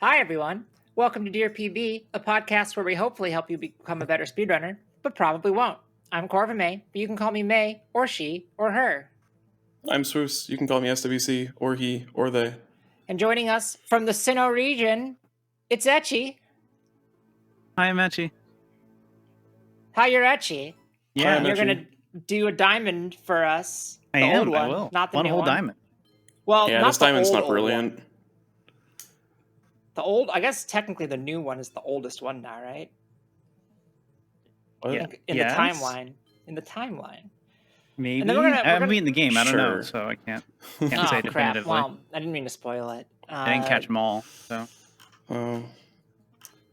Hi, everyone. Welcome to Dear PB, a podcast where we hopefully help you become a better speedrunner, but probably won't. I'm Corva May, but you can call me May, or she, or her. I'm Swoos. You can call me SWC, or he, or they. And joining us from the Sinnoh region, it's Etchy. Hi, I'm Etchy. Hi, you're Etchy. Yeah, I'm You're Etchy. going to do a diamond for us. I The am. old one, I will. not the One new whole one. diamond. Well, Yeah, not this the diamond's old, not old brilliant. one. The old, I guess technically the new one is the oldest one now, right? What? Yeah. In Yes? the timeline. In the timeline. Maybe. And then we're I'm gonna beating the game. I don't know, Sure. so I can't Oh, say crap. definitively. Well, I didn't mean to spoil it. I didn't catch them all, so. That's We kind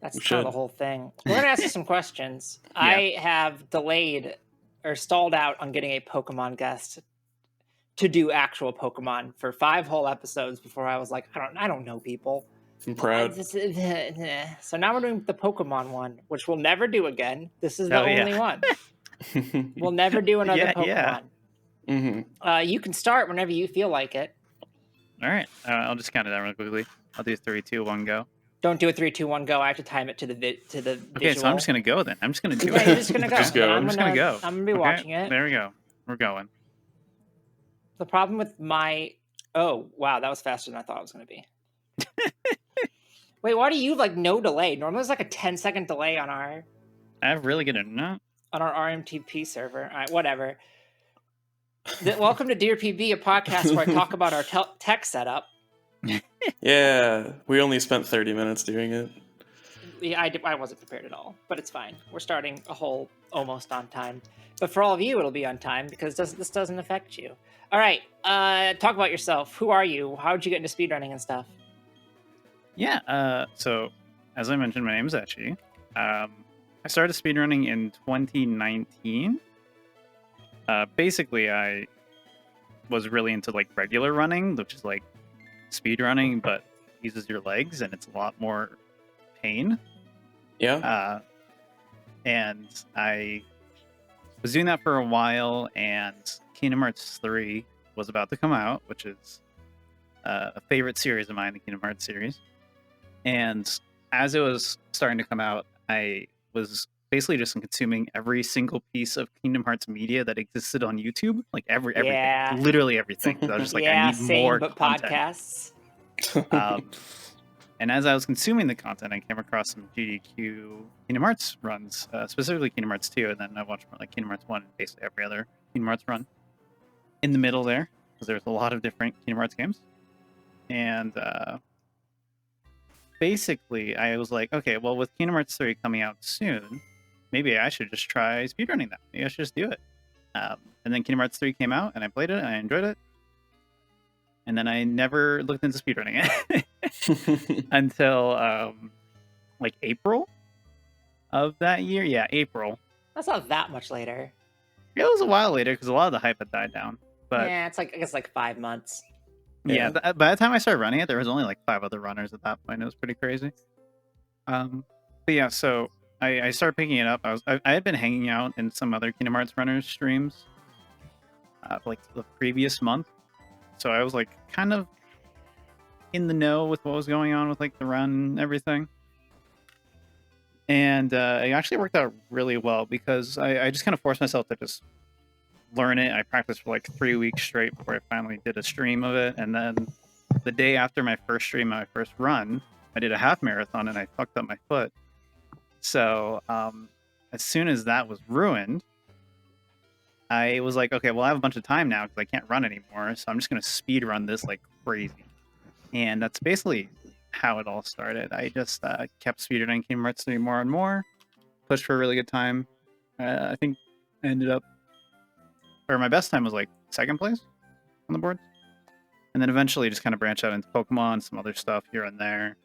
of the should. whole thing. We're going to ask you some questions. Yeah. I have delayed or stalled out on getting a Pokemon guest to do actual Pokemon for 5 whole episodes before I was like, I don't know people. I'm proud. So now we're doing the Pokemon one, which we'll never do again. This is the Oh, yeah. only one. We'll never do another Yeah, Pokemon. yeah. You can start whenever you feel like it. All right. I'll just count it down real quickly. I'll do 3, 2, 1, go. Don't do a 3, 2, 1, go. I have to time it to the visual. Okay, so I'm just going to go then. I'm just going to do Yeah, it. you're just going to go. Just go. I'm just going to go. I'm going to be watching it. There we go. We're going. The problem with my... Oh, wow, that was faster than I thought it was going to be. Wait, why do you have, no delay? Normally there's, a 10-second delay on our I have really good internet. on our RMTP server. All right, whatever. Welcome to Dear PB, a podcast where I talk about our tech setup. Yeah, we only spent 30 minutes doing it. Yeah, I wasn't prepared at all, but it's fine. We're starting a whole almost on time. But for all of you, it'll be on time because this doesn't affect you. All right, talk about yourself. Who are you? How did you get into speedrunning and stuff? Yeah, so as I mentioned, my name is Etchy. I started speedrunning in 2019. Basically, I was really into regular running, which is like speedrunning, but uses your legs and it's a lot more pain. Yeah? And I was doing that for a while, and Kingdom Hearts 3 was about to come out, which is a favorite series of mine, the Kingdom Hearts series. And as it was starting to come out, I was basically just consuming every single piece of Kingdom Hearts media that existed on YouTube, everything, Yeah. literally everything. So I was just I yeah, need same, more but content. podcasts. And as I was consuming the content, I came across some GDQ Kingdom Hearts runs, specifically Kingdom Hearts 2, and then I watched Kingdom Hearts 1 and basically every other Kingdom Hearts run in the middle there, because there's a lot of different Kingdom Hearts games. And basically, I was like, okay, well, with Kingdom Hearts 3 coming out soon, maybe I should just try speedrunning that. Maybe I should just do it. And then Kingdom Hearts 3 came out, and I played it, and I enjoyed it. And then I never looked into speedrunning it until April of that year. Yeah, April. That's not that much later. It was a while later because a lot of the hype had died down. But yeah, it's I guess 5 months. Yeah, by the time I started running it, there was only 5 other runners at that point. It was pretty crazy. But yeah, so I started picking it up. I had been hanging out in some other Kingdom Hearts runners streams the previous month. So I was kind of in the know with what was going on with the run and everything. And it actually worked out really well because I just kind of forced myself to just learn it. I practiced for 3 weeks straight before I finally did a stream of it. And then the day after my first stream, my first run, I did a half marathon and I fucked up my foot. So as soon as that was ruined, I was like, okay, well, I have a bunch of time now because I can't run anymore. So I'm just going to speed run this like crazy. And that's basically how it all started. I just kept speedrunning Kingdom Hearts 3 more and more, pushed for a really good time. I think I ended up, or my best time was second place on the board. And then eventually just kind of branched out into Pokemon, some other stuff here and there.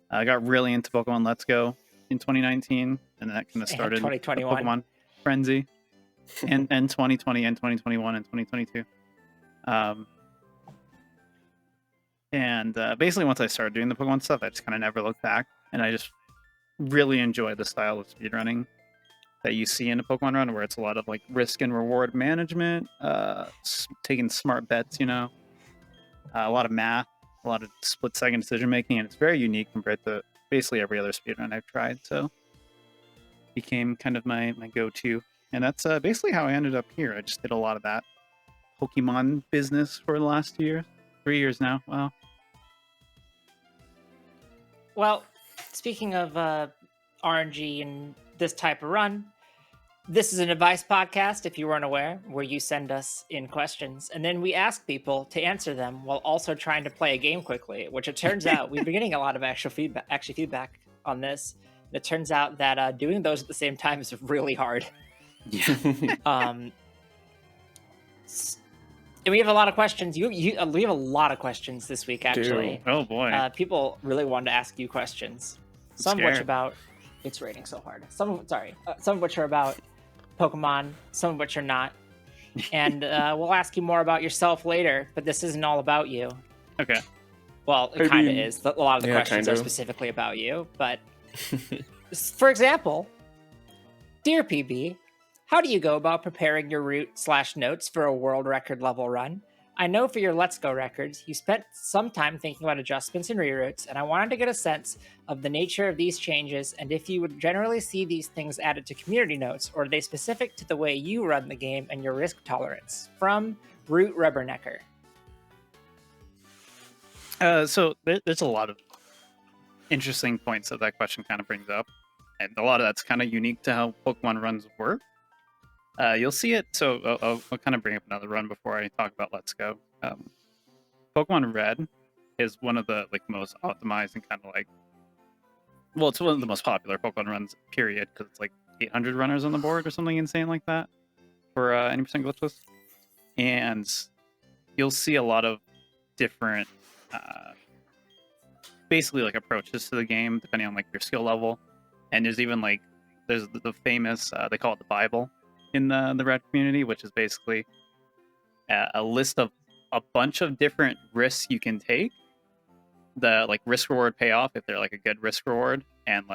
I got really into Pokemon Let's Go in 2019, and then that kind of started 2021 Pokemon frenzy, and 2020 and 2021 and 2022. And basically once I started doing the Pokemon stuff, I just kind of never looked back, and I just really enjoy the style of speedrunning that you see in a Pokemon run, where it's a lot of risk and reward management, taking smart bets, a lot of math, a lot of split-second decision making, and it's very unique compared to basically every other speedrun I've tried. So became kind of my go-to, and that's basically how I ended up here. I just did a lot of that Pokemon business for the last 3 years now. Wow. Well, speaking of RNG and this type of run, this is an advice podcast, if you weren't aware, where you send us in questions, and then we ask people to answer them while also trying to play a game quickly, which it turns out we've been getting a lot of actual feedback on this. It turns out that doing those at the same time is really hard. Yeah. And we have a lot of questions. We have a lot of questions this week, actually. Oh boy. People really wanted to ask you questions. Some of which about it's raining so hard. Some of which are about Pokemon. Some of which are not. And we'll ask you more about yourself later. But this isn't all about you. Okay. Well, it kind of is. A lot of the questions are specifically about you. But for example, dear PB, how do you go about preparing your route/notes for a world record level run? I know for your Let's Go records, you spent some time thinking about adjustments and reroutes, and I wanted to get a sense of the nature of these changes and if you would generally see these things added to community notes, or are they specific to the way you run the game and your risk tolerance? From Root Rubbernecker. So there's a lot of interesting points that question kind of brings up, and a lot of that's kind of unique to how Pokemon runs work. You'll see it. So I'll kind of bring up another run before I talk about Let's Go. Pokemon Red is one of the most optimized and kind of it's one of the most popular Pokemon runs, period, because it's 800 runners on the board or something insane like that for any percent glitchless. And you'll see a lot of different basically approaches to the game depending on your skill level. And there's even there's the famous they call it the Bible in the Red community, which is basically a list of a bunch of different risks you can take, the risk reward payoff if they're a good risk reward, and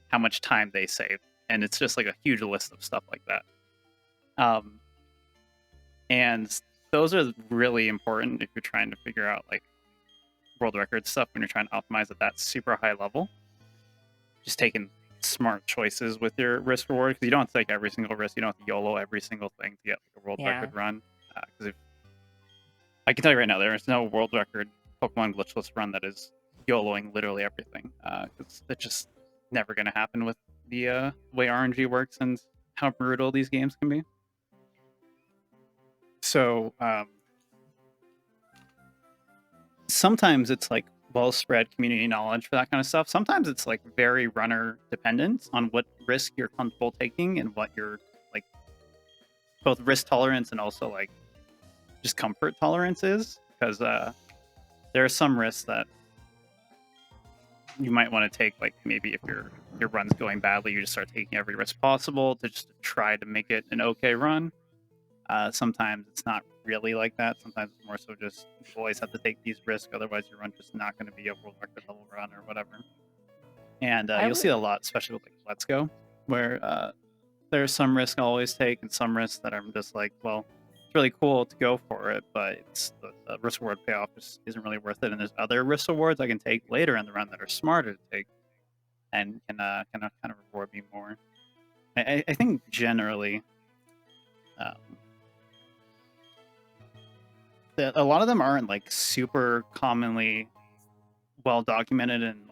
how much time they save, and it's just a huge list of stuff like that. And those are really important if you're trying to figure out world record stuff when you're trying to optimize at that super high level. Just taking smart choices with your risk reward, because you don't have to take every single risk. You don't have to YOLO every single thing to get a world record run. Because I can tell you right now, there is no world record Pokemon glitchless run that is YOLOing literally everything. Because it's just never going to happen with the way RNG works and how brutal these games can be. So sometimes it's well-spread community knowledge for that kind of stuff. Sometimes it's very runner dependent on what risk you're comfortable taking and what your both risk tolerance and also just comfort tolerance is, because there are some risks that you might want to take, maybe if your run's going badly, you just start taking every risk possible to just try to make it an okay run. Sometimes it's not really like that. Sometimes it's more so just you always have to take these risks, otherwise your run's just not going to be a world record level run or whatever. And you'll see a lot, especially with Let's Go, where there's some risks I always take and some risks that I'm just well, it's really cool to go for it, but it's the risk reward payoff just isn't really worth it. And there's other risk rewards I can take later in the run that are smarter to take and can kind of reward me more. I think generally a lot of them aren't super commonly well documented and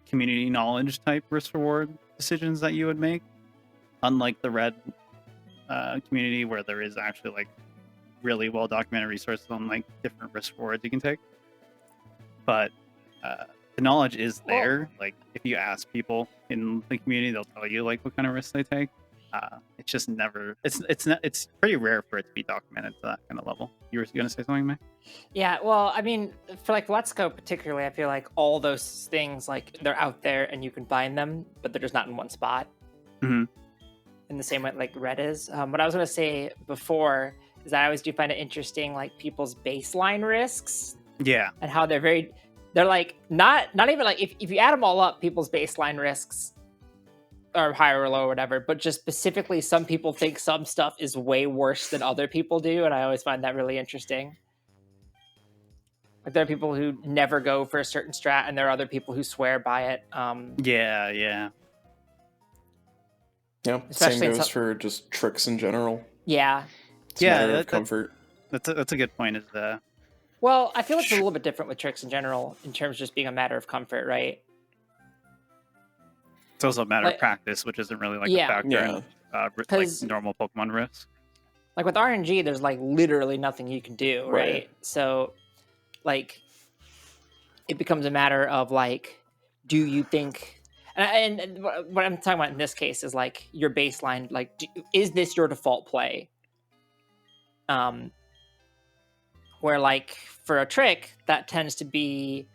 community knowledge type risk reward decisions that you would make, unlike the Red community where there is actually really well documented resources on different risk rewards you can take. But the knowledge is there. If you ask people in the community, they'll tell you what kind of risks they take. It's just never. It's pretty rare for it to be documented to that kind of level. You were gonna say something, May? Yeah, well, I mean, for Let's Go particularly, I feel all those things they're out there and you can find them, but they're just not in one spot. Mm-hmm. In the same way Red is. What I was gonna say before is that I always do find it interesting, people's baseline risks. Yeah. And how they're not even if you add them all up, people's baseline risks or higher or low or whatever, but just specifically some people think some stuff is way worse than other people do, and I always find that really interesting. Like there are people who never go for a certain strat, and there are other people who swear by it. Yeah. Yeah, Especially same in goes some- for just tricks in general. Yeah. It's a matter of comfort. That's a good point. Is Well, I feel it's a little bit different with tricks in general in terms of just being a matter of comfort, right? it's also a matter Like- of practice, which isn't really like Yeah. a factor Yeah. in like 'Cause- normal Pokemon risks. Like with RNG, there's like literally nothing you can do, right? Right. So, like, it becomes a matter of like, do you think? And what I'm talking about in this case is like your baseline. Like, is this your default play? Where like for a trick, that tends to be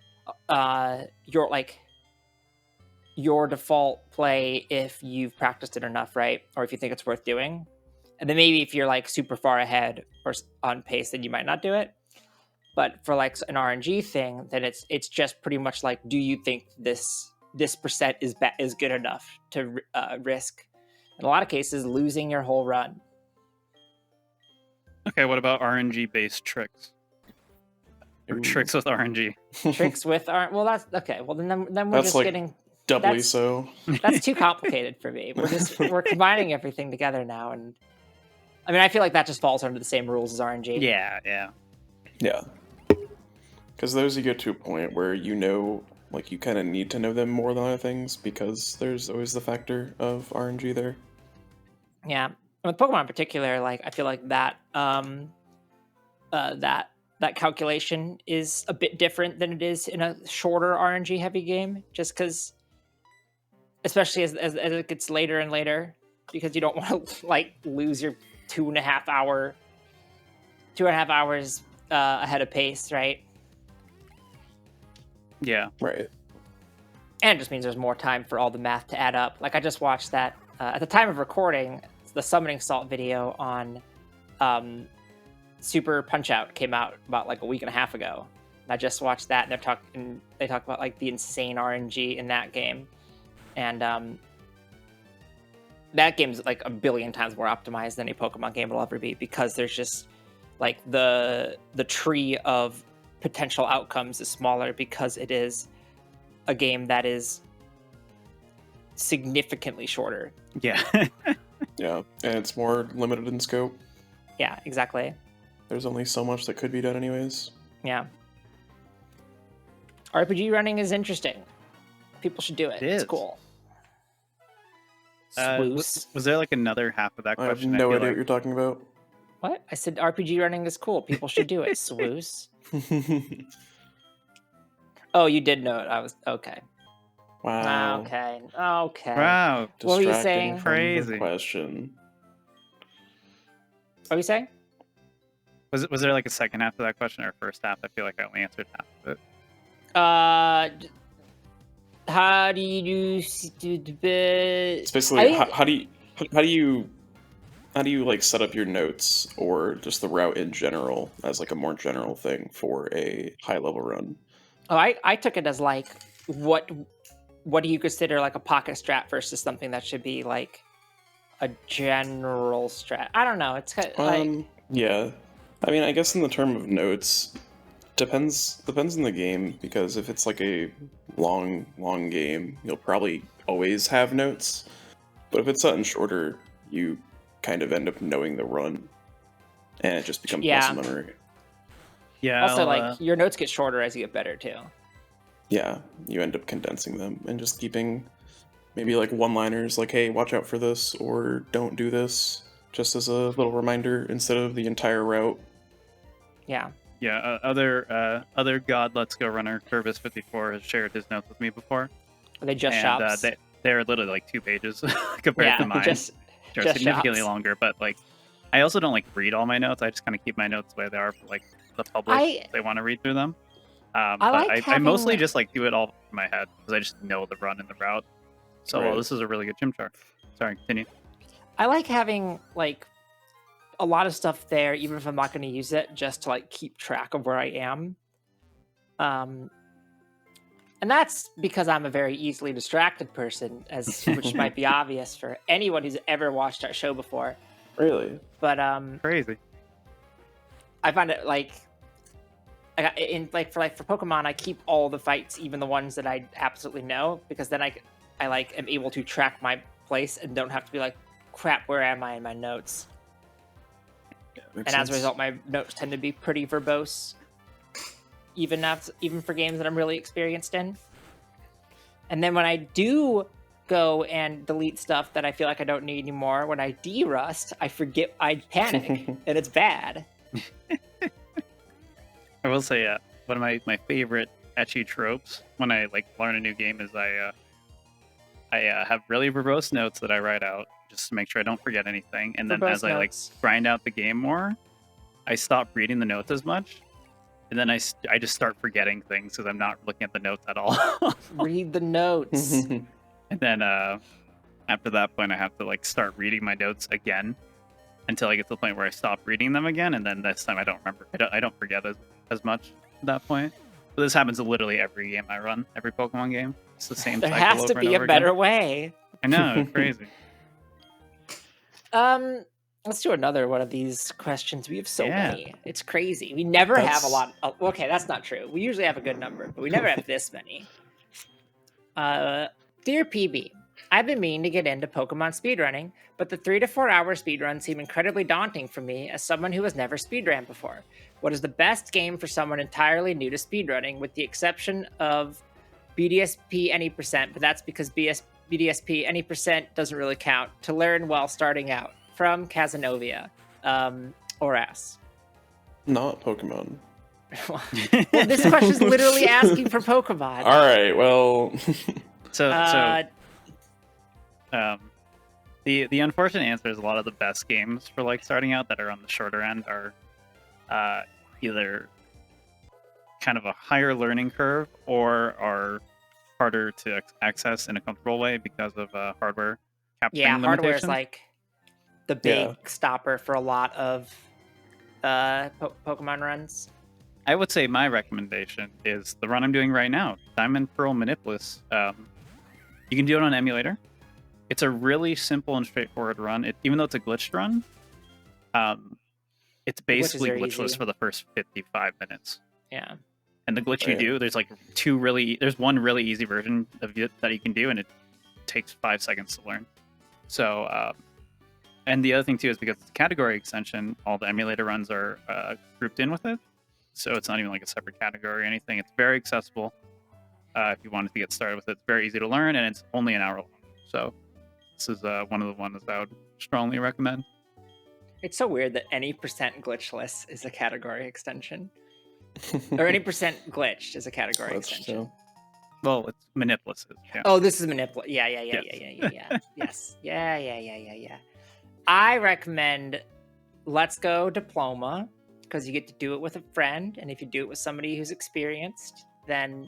your default play if you've practiced it enough, right? Or if you think it's worth doing. And then maybe if you're like super far ahead or on pace, then you might not do it. But for like an RNG thing, then it's just pretty much like, do you think this percent is good enough to risk? In a lot of cases, losing your whole run. Okay, what about RNG based tricks? Or Ooh. tricks with RNG? Tricks with RNG. Well, that's okay. Well, then we're That's just like- getting. Doubly That's- so. That's too complicated for me. We're combining everything together now, and I mean, I feel like that just falls under the same rules as RNG. Yeah. Yeah. Because those you get to a point where you know, like, you kind of need to know them more than other things because there's always the factor of RNG there. Yeah. And with Pokemon in particular, like I feel like that that calculation is a bit different than it is in a shorter RNG heavy game, just because, especially as it gets later and later, because you don't want to like lose your 2.5 hours ahead of pace, right? Yeah. Right. And it just means there's more time for all the math to add up. Like I just watched that at the time of recording, the Summoning Salt video on Super Punch Out came out about like a week and a half ago. And I just watched that, and they talk about like the insane RNG in that game, and that game's like a billion times more optimized than a Pokemon game will ever be, because there's just like the tree of potential outcomes is smaller because it is a game that is significantly shorter. Yeah. Yeah. And it's more limited in scope. Yeah, exactly. There's only so much that could be done anyways. Yeah. RPG running is interesting. People should do it. It is. It's cool. Was there like another half of that I have question? no feel idea what you're talking about. What? I said RPG running is cool. People should do it. Swoos. Oh, you did know it. I was okay. Wow. Okay. Wow. What were you Distracting saying? from the Crazy. question. What were you saying? Was there like a second half of that question or first half? I feel like I only answered half of it. How do you do? It's basically how do you like set up your notes or just the route in general as like a more general thing for a high level run? Oh, I took it as like what do you consider like a pocket strat versus something that should be like a general strat? I don't know. It's kind of like Yeah, I mean, I guess in the term of notes, depends on the game, because if it's like a long game, you'll probably always have notes. But if it's something shorter, you kind of end up knowing the run, and it just becomes muscle memory. Yeah. also like your notes get shorter as you get better too. Yeah, you end up condensing them and just keeping maybe like one-liners like, hey, watch out for this, or don't do this, just as a little reminder instead of the entire route. Yeah. Yeah, other God Let's Go runner, Curvis54, has shared his notes with me before. Are they just and shops? they're literally like 2 pages compared to mine. just They're just significantly shops. longer, but like I also don't like read all my notes. I just kind of keep my notes the way they are for like the public if they want to read through them. I mostly just like do it all in my head because I just know the run and the route. So Right. this is a really good gym chart. Sorry, continue. I like having like a lot of stuff there, even if I'm not going to use it, just to like keep track of where I am. And that's because I'm a very easily distracted person, which might be obvious for anyone who's ever watched our show before. Really? But Crazy. I find it like for Pokemon, I keep all the fights, even the ones that I absolutely know, because then I am able to track my place and don't have to be like, crap, where am I in my notes? And as a result, my notes tend to be pretty verbose, even for games that I'm really experienced in. And then when I do go and delete stuff that I feel like I don't need anymore, when I derust, I forget, I panic, and it's bad. I will say, one of my favorite Etchy tropes when I learn a new game is I have really verbose notes that I write out just to make sure I don't forget anything. And then as I grind out the game more, I stop reading the notes as much. And then I just start forgetting things because I'm not looking at the notes at all. Read the notes. And then after that point, I have to start reading my notes again until I get to the point where I stop reading them again. And then this time I don't remember. I don't forget as much at that point. But this happens to literally every game I run, every Pokemon game. It's the same There cycle has to over be and a over better again. way. I know, it's crazy. Let's do another one of these questions. We have so Yeah. many. It's crazy. We never have a lot. Okay, that's not true. We usually have a good number, but we never have this many. Dear PB, I've been meaning to get into Pokemon speedrunning, but the 3 to 4 hour speedruns seem incredibly daunting for me as someone who has never speedrun before. What is the best game for someone entirely new to speedrunning, with the exception of BDSP any percent, but that's because BDSP any percent doesn't really count, to learn while starting out? From Casanova, or ass. Not Pokemon. Well, this question is literally asking for Pokemon. All right, well. The unfortunate answer is a lot of the best games for starting out that are on the shorter end are either kind of a higher learning curve or are harder to access in a comfortable way because of hardware capping limitations. Hardware is the big stopper for a lot of Pokemon runs. I would say my recommendation is the run I'm doing right now, Diamond Pearl Manipulus. You can do it on emulator. It's a really simple and straightforward run. Even though it's a glitched run, it's basically glitchless for the first 55 minutes. Yeah. And the glitch you do, there's there's one really easy version of it that you can do, and it takes 5 seconds to learn. So, and the other thing too is because it's a category extension, all the emulator runs are grouped in with it. So it's not even a separate category or anything. It's very accessible if you wanted to get started with it. It's very easy to learn, and it's only an hour long. So this is one of the ones that I would strongly recommend. It's so weird that any percent glitchless is a category extension. Or any percent glitched is a category extension. True. Well, it's Manipulus. Yeah. Oh, this is Manipulus. Yeah. Yes. Yeah. I recommend Let's Go Diploma, because you get to do it with a friend, and if you do it with somebody who's experienced, then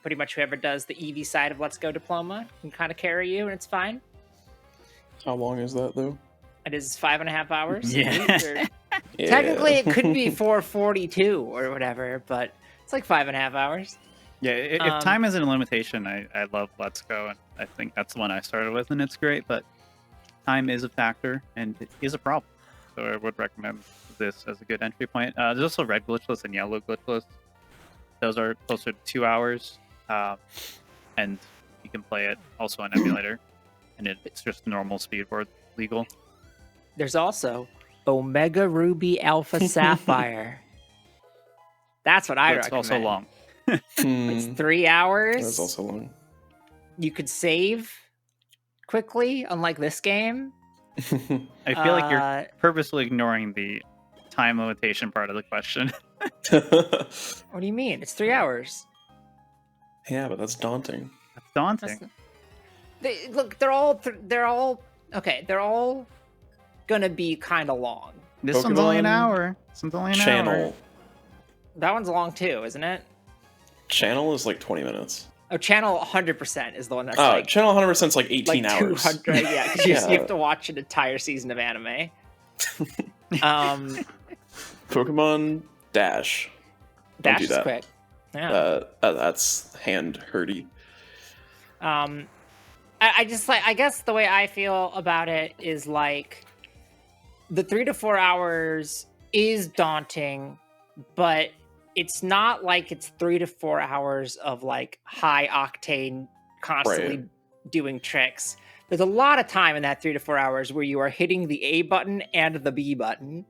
pretty much whoever does the EV side of Let's Go Diploma can kind of carry you, and it's fine. How long is that, though? It is 5.5 hours. Yeah. Technically, it could be 442 or whatever, but it's 5.5 hours. Yeah, if time isn't a limitation, I love Let's Go, and I think that's the one I started with, and it's great, but time is a factor, and it is a problem. So I would recommend this as a good entry point. There's also red glitchless and yellow glitchless. Those are closer to 2 hours, and you can play it also on emulator, and it's just normal speedboard legal. There's also Omega Ruby Alpha Sapphire. That's what I recommend. It's also long. It's 3 hours. That's also long. You could save quickly, unlike this game. I feel like you're purposely ignoring the time limitation part of the question. What do you mean? It's 3 hours. Yeah, but that's daunting. That's daunting. They're all okay. They're all gonna be kind of long. This one's only an Pokemon hour. This one's only an Channel. hour. That one's long too, isn't it? Channel is 20 minutes. Oh, Channel 100% is the one that's Channel 100% is 18 hours. 200, yeah, because you have to watch an entire season of anime. Pokemon Dash. Don't Dash do is that. quick. Yeah. That's hand hurty. I just I guess the way I feel about it is the 3 to 4 hours is daunting, but it's not like it's 3 to 4 hours of like high octane, constantly Right. doing tricks. There's a lot of time in that 3 to 4 hours where you are hitting the A button and the B button.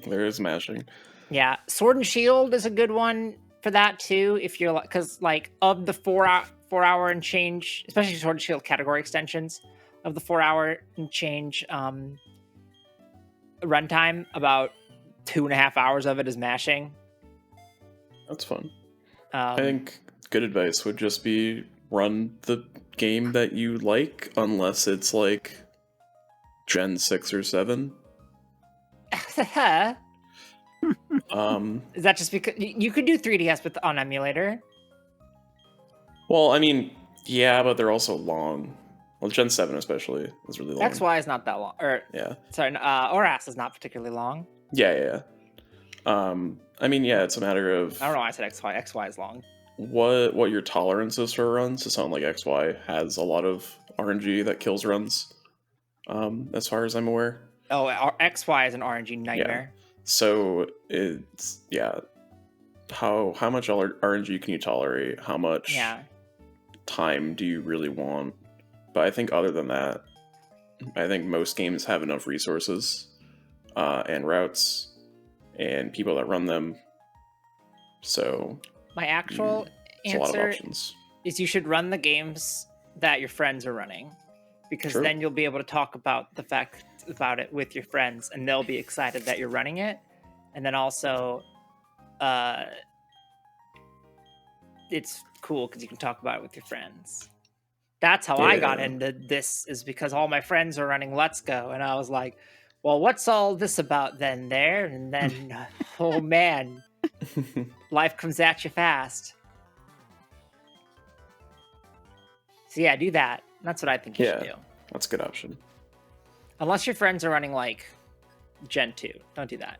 There is mashing. Yeah, Sword and Shield is a good one for that too. If you're like, because like of the 4 hour and change, especially Sword and Shield category extensions, of the 4 hour and change runtime, about 2.5 hours of it is mashing. That's fun. Um, I think good advice would just be run the game that you like, unless it's like Gen 6 or 7. Is that just because you could do 3DS with on emulator? Well, I mean, yeah, but they're also long. Well, Gen 7 especially is really long. XY is not that long. Or Yeah. sorry, ORAS is not particularly long. Yeah. I mean, yeah, it's a matter of I don't know why I said XY. XY is long. what your tolerance is for runs. It's not like XY has a lot of RNG that kills runs, as far as I'm aware. Oh, XY is an RNG nightmare. So it's how much RNG can you tolerate? How much time do you really want? But I think other than that, I think most games have enough resources and routes and people that run them. So my actual a lot of answer options. is you should run the games that your friends are running, because True. then you'll be able to talk about it with your friends, and they'll be excited that you're running it. And then also, it's cool because you can talk about it with your friends. That's how I got into this, is because all my friends are running Let's Go, and I was like, well, what's all this about then there? And then, oh man, life comes at you fast. So yeah, do that. That's what I think you should do. That's a good option. Unless your friends are running like Gen 2. Don't do that.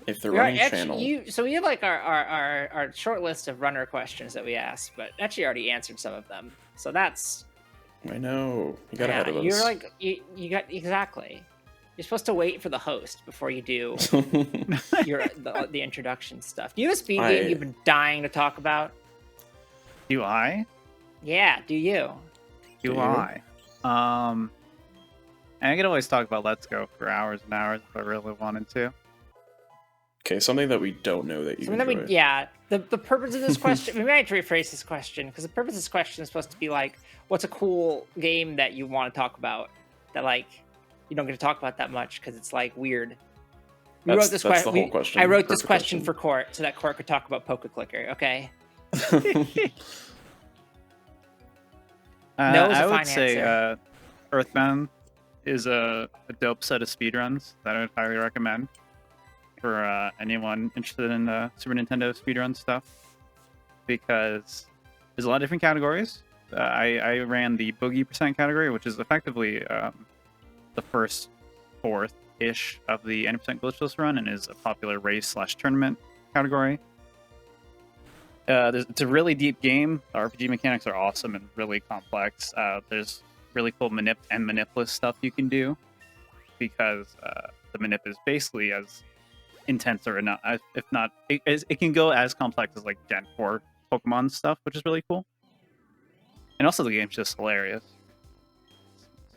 If they're running actually, channel. So we have like our short list of runner questions that we asked, but actually already answered some of them. So that's... I know. You got ahead of us. You're like, you got, exactly. You're supposed to wait for the host before you do the introduction stuff. Do you have a speed game you've been dying to talk about? Do I? Yeah, do you? Do I? And I could always talk about Let's Go for hours and hours if I really wanted to. Okay, something that we don't know that you enjoy. The purpose of this question, we might rephrase this question, because the purpose of this question is supposed to be like, what's a cool game that you want to talk about that like you don't get to talk about that much because it's like weird. That's the whole question. I wrote this question for Court so that Court could talk about Poke Clicker. Okay. I would say Earthbound is a dope set of speedruns that I would highly recommend for anyone interested in the Super Nintendo speedrun stuff, because there's a lot of different categories. I ran the Boogie % category, which is effectively the first fourth-ish of the 90% glitchless run, and is a popular race/tournament category. It's a really deep game. The RPG mechanics are awesome and really complex. There's really cool manip and manipless stuff you can do, because the manip is basically as intense, or not, if not, it can go as complex as like Gen 4 Pokemon stuff, which is really cool. And also the game's just hilarious.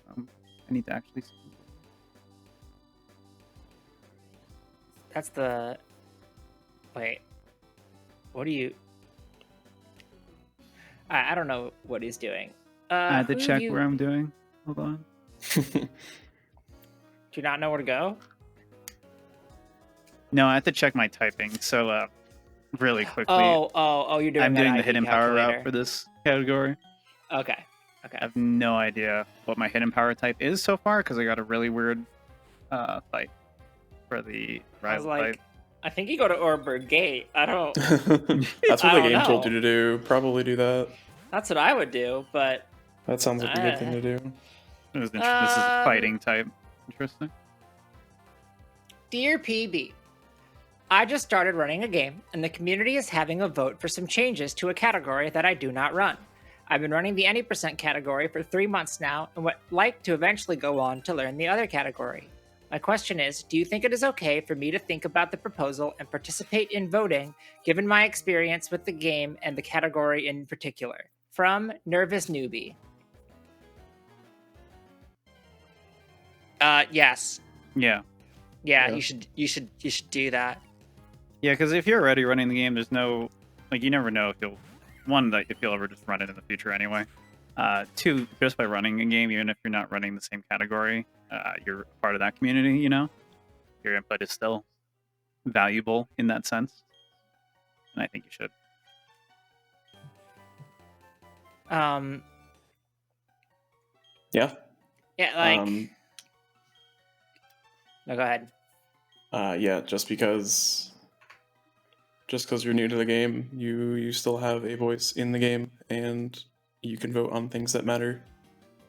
So, I need to actually see. That's the... Wait. What do you... I don't know what he's doing. I had to check where I'm doing. Hold on. Do you not know where to go? No, I have to check my typing. So, really quickly. Oh, you're doing I'm that doing the ID hidden power calculator. route for this category. Okay. I have no idea what my hidden power type is so far, because I got a really weird fight for the rival fight. I think you go to Orberg Gate. I don't... That's what the game told you to do. Probably do that. That's what I would do, but... That sounds like a good thing to do. This is a fighting type. Interesting. Dear PB, I just started running a game, and the community is having a vote for some changes to a category that I do not run. I've been running the any % category for 3 months now, and would like to eventually go on to learn the other category. My question is, do you think it is okay for me to think about the proposal and participate in voting, given my experience with the game and the category in particular? From Nervous Newbie. Yes. Yeah. Yeah, Yeah. you should do that. Yeah, because if you're already running the game, there's no, like, you never know if you'll, one, that if you'll ever just run it in the future anyway. Two, just by running a game, even if you're not running the same category, you're part of that community, you know? Your input is still valuable in that sense. And I think you should. Yeah. Yeah, like... No, go ahead. Yeah, just because you're new to the game, you still have a voice in the game, and you can vote on things that matter.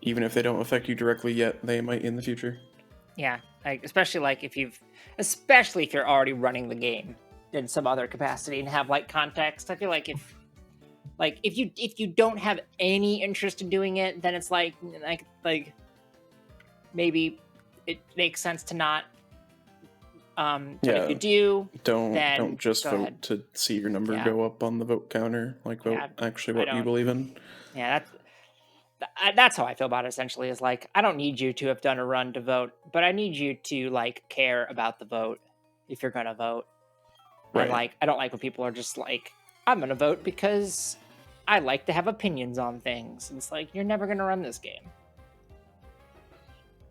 Even if they don't affect you directly yet, they might in the future. Yeah, like, especially if you're already running the game in some other capacity and have like context. I feel like if you don't have any interest in doing it, then it's like maybe it makes sense to not. But Yeah, if you do, don't just go vote ahead. to see your number go up on the vote counter. Like, vote actually what you believe in. Yeah, that's how I feel about it. Essentially, is like, I don't need you to have done a run to vote, but I need you to like care about the vote if you're gonna vote. Right. And like, I don't like when people are just like, I'm gonna vote because I like to have opinions on things. And it's like, you're never gonna run this game.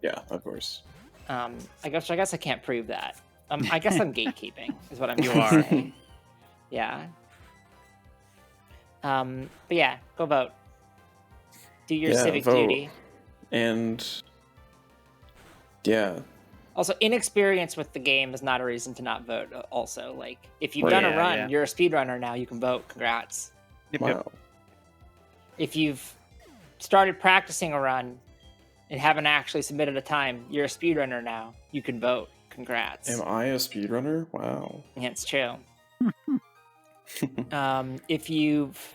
Yeah, of course. I guess I can't prove that. I guess I'm gatekeeping is what I'm You are. saying. Yeah. But yeah, go vote. Do your civic vote. duty. And yeah. Also, inexperience with the game is not a reason to not vote. Also, like, if you've done a run, you're a speedrunner now, you can vote. Congrats. Yep, Wow. yep. If you've started practicing a run and haven't actually submitted a time, you're a speedrunner now. You can vote. Congrats. Am I a speedrunner? Wow. Yeah, it's true. If you've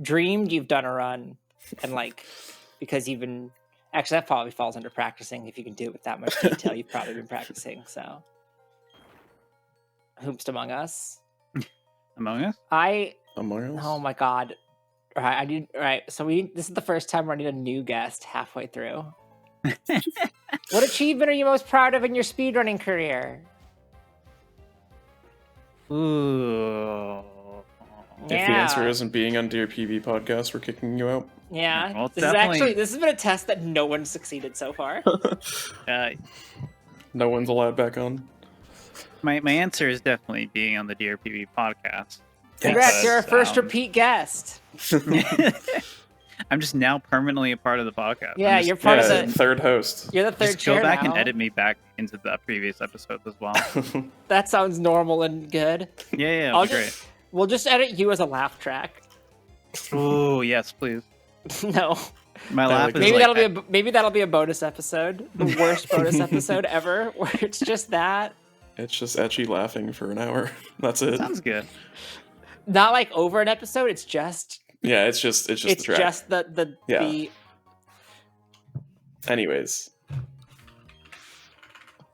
dreamed you've done a run and like, because you've been, actually that probably falls under practicing. If you can do it with that much detail, you've probably been practicing. So, Hoopst Among Us. Among Us? Among Us? Oh my god. All right, so this is the first time we're gonna need a new guest halfway through. What achievement are you most proud of in your speedrunning career? Ooh. If the answer isn't being on Dear PV podcast, we're kicking you out. Yeah. Well, This has been a test that no one succeeded so far. No one's allowed back on. My answer is definitely being on the Dear PV podcast. Congrats, you're our first repeat guest. I'm just now permanently a part of the podcast. Yeah, you're part of the third host. You're the third just chair go back now. and edit me back into the previous episodes as well. That sounds normal and good. Yeah, it'll be great. We'll just edit you as a laugh track. Oh yes, please. No. My laugh is maybe that'll be a bonus episode. The worst bonus episode ever, where it's just that. It's just Etchy laughing for an hour. That's it. Sounds good. Not like over an episode. It's just. Yeah, it's just the track. Just the. Anyways,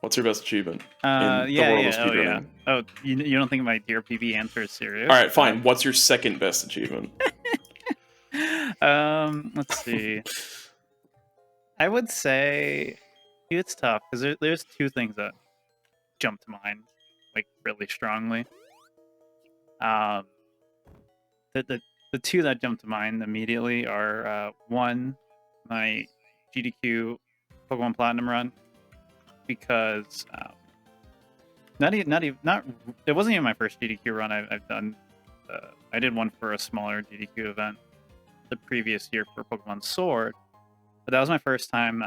what's your best achievement? Oh of yeah. speedrunning? Oh, you don't think my Dear PV answer is serious? All right, fine. What's your second best achievement? Let's see. I would say it's tough because there's two things that jump to mind, like really strongly. The two that jump to mind immediately are one, my GDQ Pokemon Platinum run, because it wasn't even my first GDQ run I've done. I did one for a smaller GDQ event the previous year for Pokemon Sword, but that was my first time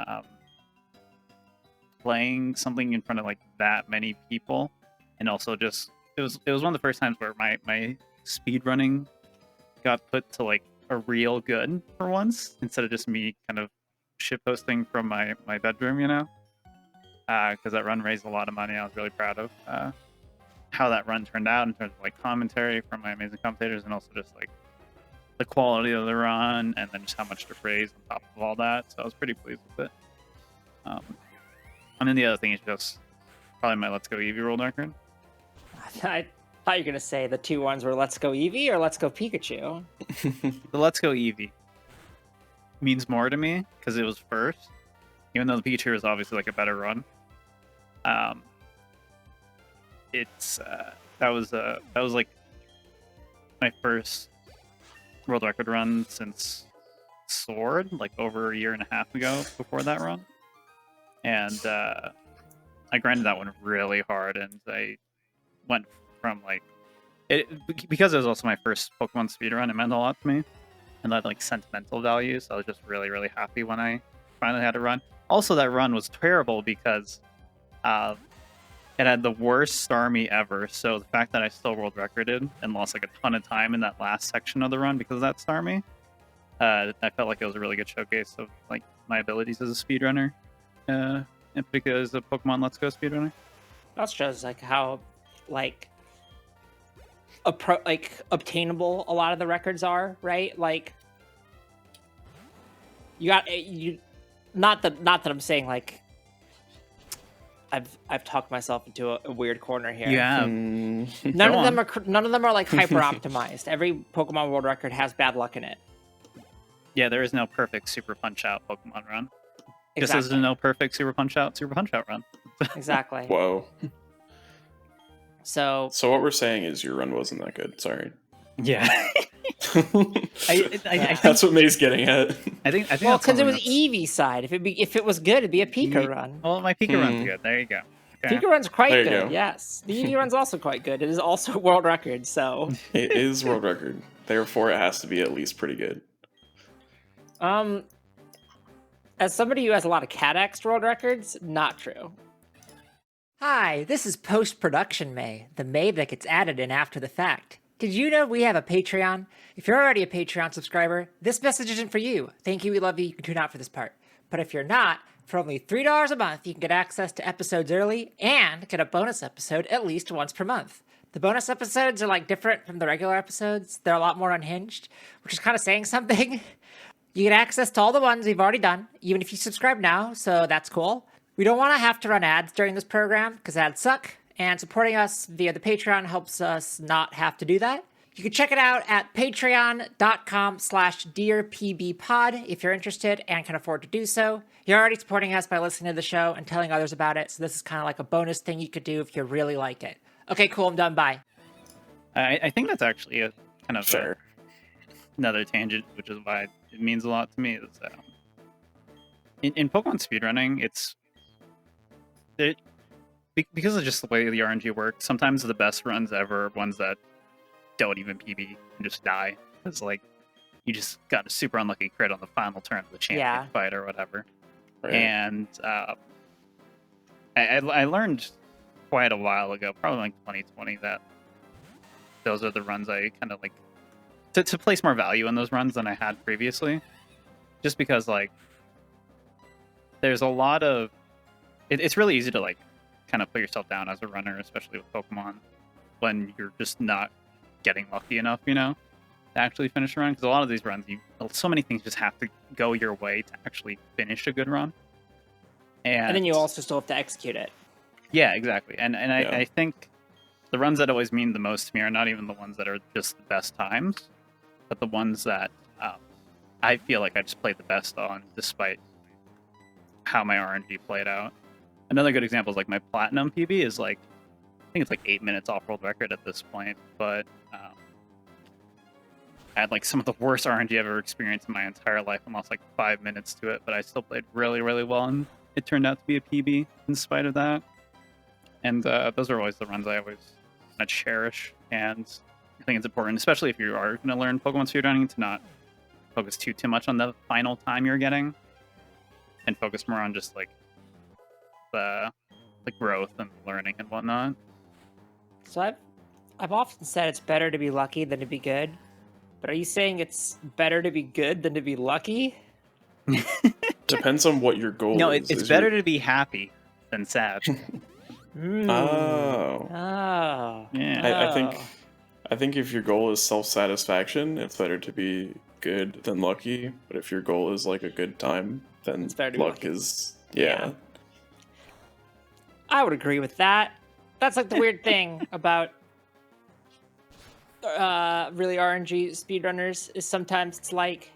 playing something in front of like that many people, and also just it was one of the first times where my speed running got put to like a real good for once, instead of just me kind of shitposting from my bedroom, you know, because that run raised a lot of money. I was really proud of how that run turned out in terms of like commentary from my amazing commentators, and also just like the quality of the run, and then just how much to praise on top of all that. So I was pretty pleased with it. And then the other thing is just probably my Let's Go Eevee world record. I thought you were gonna say the two ones were Let's Go Eevee or Let's Go Pikachu. The Let's Go Eevee means more to me because it was first, even though the Pikachu is obviously like a better run. It's that was like my first world record run since Sword, like over a year and a half ago before that run. And I grinded that one really hard, and I went from like it because it was also my first Pokemon speedrun. It meant a lot to me, and that like sentimental value. So I was just really, really happy when I finally had a run. Also, that run was terrible because it had the worst Starmie ever. So the fact that I still world recorded and lost like a ton of time in that last section of the run because of that Starmie, I felt like it was a really good showcase of like my abilities as a speedrunner, in particular as a Pokemon Let's Go speedrunner. That shows like how like obtainable a lot of the records are, right? Like you not that I'm saying like I've talked myself into a weird corner here. Yeah, None of them are like hyper optimized. Every Pokemon world record has bad luck in it. yeah. There is no perfect Super Punch Out Pokemon run. Exactly. Just as there's no perfect Super Punch Out run. Exactly. Whoa. So what we're saying is your run wasn't that good. Sorry. Yeah. I think, That's what May's getting at. I think well, that's because it was something Eevee side. If it was good, it'd be a Pika run. Well, my Pika run's good. There you go. Okay. Pika run's quite There you good. go. Yes, the Eevee run's also quite good. It is also world record. So It is world record. Therefore, it has to be at least pretty good. As somebody who has a lot of CADX world records, not true. Hi, this is post-production May, the May that gets added in after the fact. Did you know we have a Patreon? If you're already a Patreon subscriber, this message isn't for you. Thank you, we love you, you can tune out for this part. But if you're not, for only $3 a month, you can get access to episodes early and get a bonus episode at least once per month. The bonus episodes are like different from the regular episodes. They're a lot more unhinged, which is kind of saying something. You get access to all the ones we've already done, even if you subscribe now, so that's cool. We don't want to have to run ads during this program, because ads suck, and supporting us via the Patreon helps us not have to do that. You can check it out at patreon.com/DearPBpod if you're interested and can afford to do so. You're already supporting us by listening to the show and telling others about it, so this is kind of like a bonus thing you could do if you really like it. Okay, cool, I'm done, bye. I think that's actually a kind of Sure. another tangent, which is why it means a lot to me. Is in Pokemon speedrunning, because of just the way the RNG works, sometimes the best runs ever are ones that don't even PB and just die. It's like you just got a super unlucky crit on the final turn of the champion fight or whatever. Right. And I learned quite a while ago, probably like 2020, that those are the runs I kind of like to place more value in those runs than I had previously. Just because like there's a lot of it's really easy to like kind of put yourself down as a runner, especially with Pokemon, when you're just not getting lucky enough, to actually finish a run. Because a lot of these runs, so many things just have to go your way to actually finish a good run. And then you also still have to execute it. Yeah, exactly. And I think the runs that always mean the most to me are not even the ones that are just the best times, but the ones that I feel like I just played the best on, despite how my RNG played out. Another good example is like my Platinum PB is like, I think it's like 8 minutes off world record at this point, but I had like some of the worst RNG I've ever experienced in my entire life and lost like 5 minutes to it, but I still played really, really well, and it turned out to be a PB in spite of that. And those are always the runs I always cherish, and I think it's important, especially if you are going to learn Pokemon speedrunning, to not focus too much on the final time you're getting, and focus more on just like the growth and learning and whatnot. So I've often said it's better to be lucky than to be good, but are you saying it's better to be good than to be lucky? Depends on what your goal No, is. it's better to be happy than sad. Oh. Yeah. I think if your goal is self-satisfaction, it's better to be good than lucky. But if your goal is like a good time, then It's better to be luck lucky. is yeah. I would agree with that. That's like the weird thing about really RNG speedrunners is sometimes it's like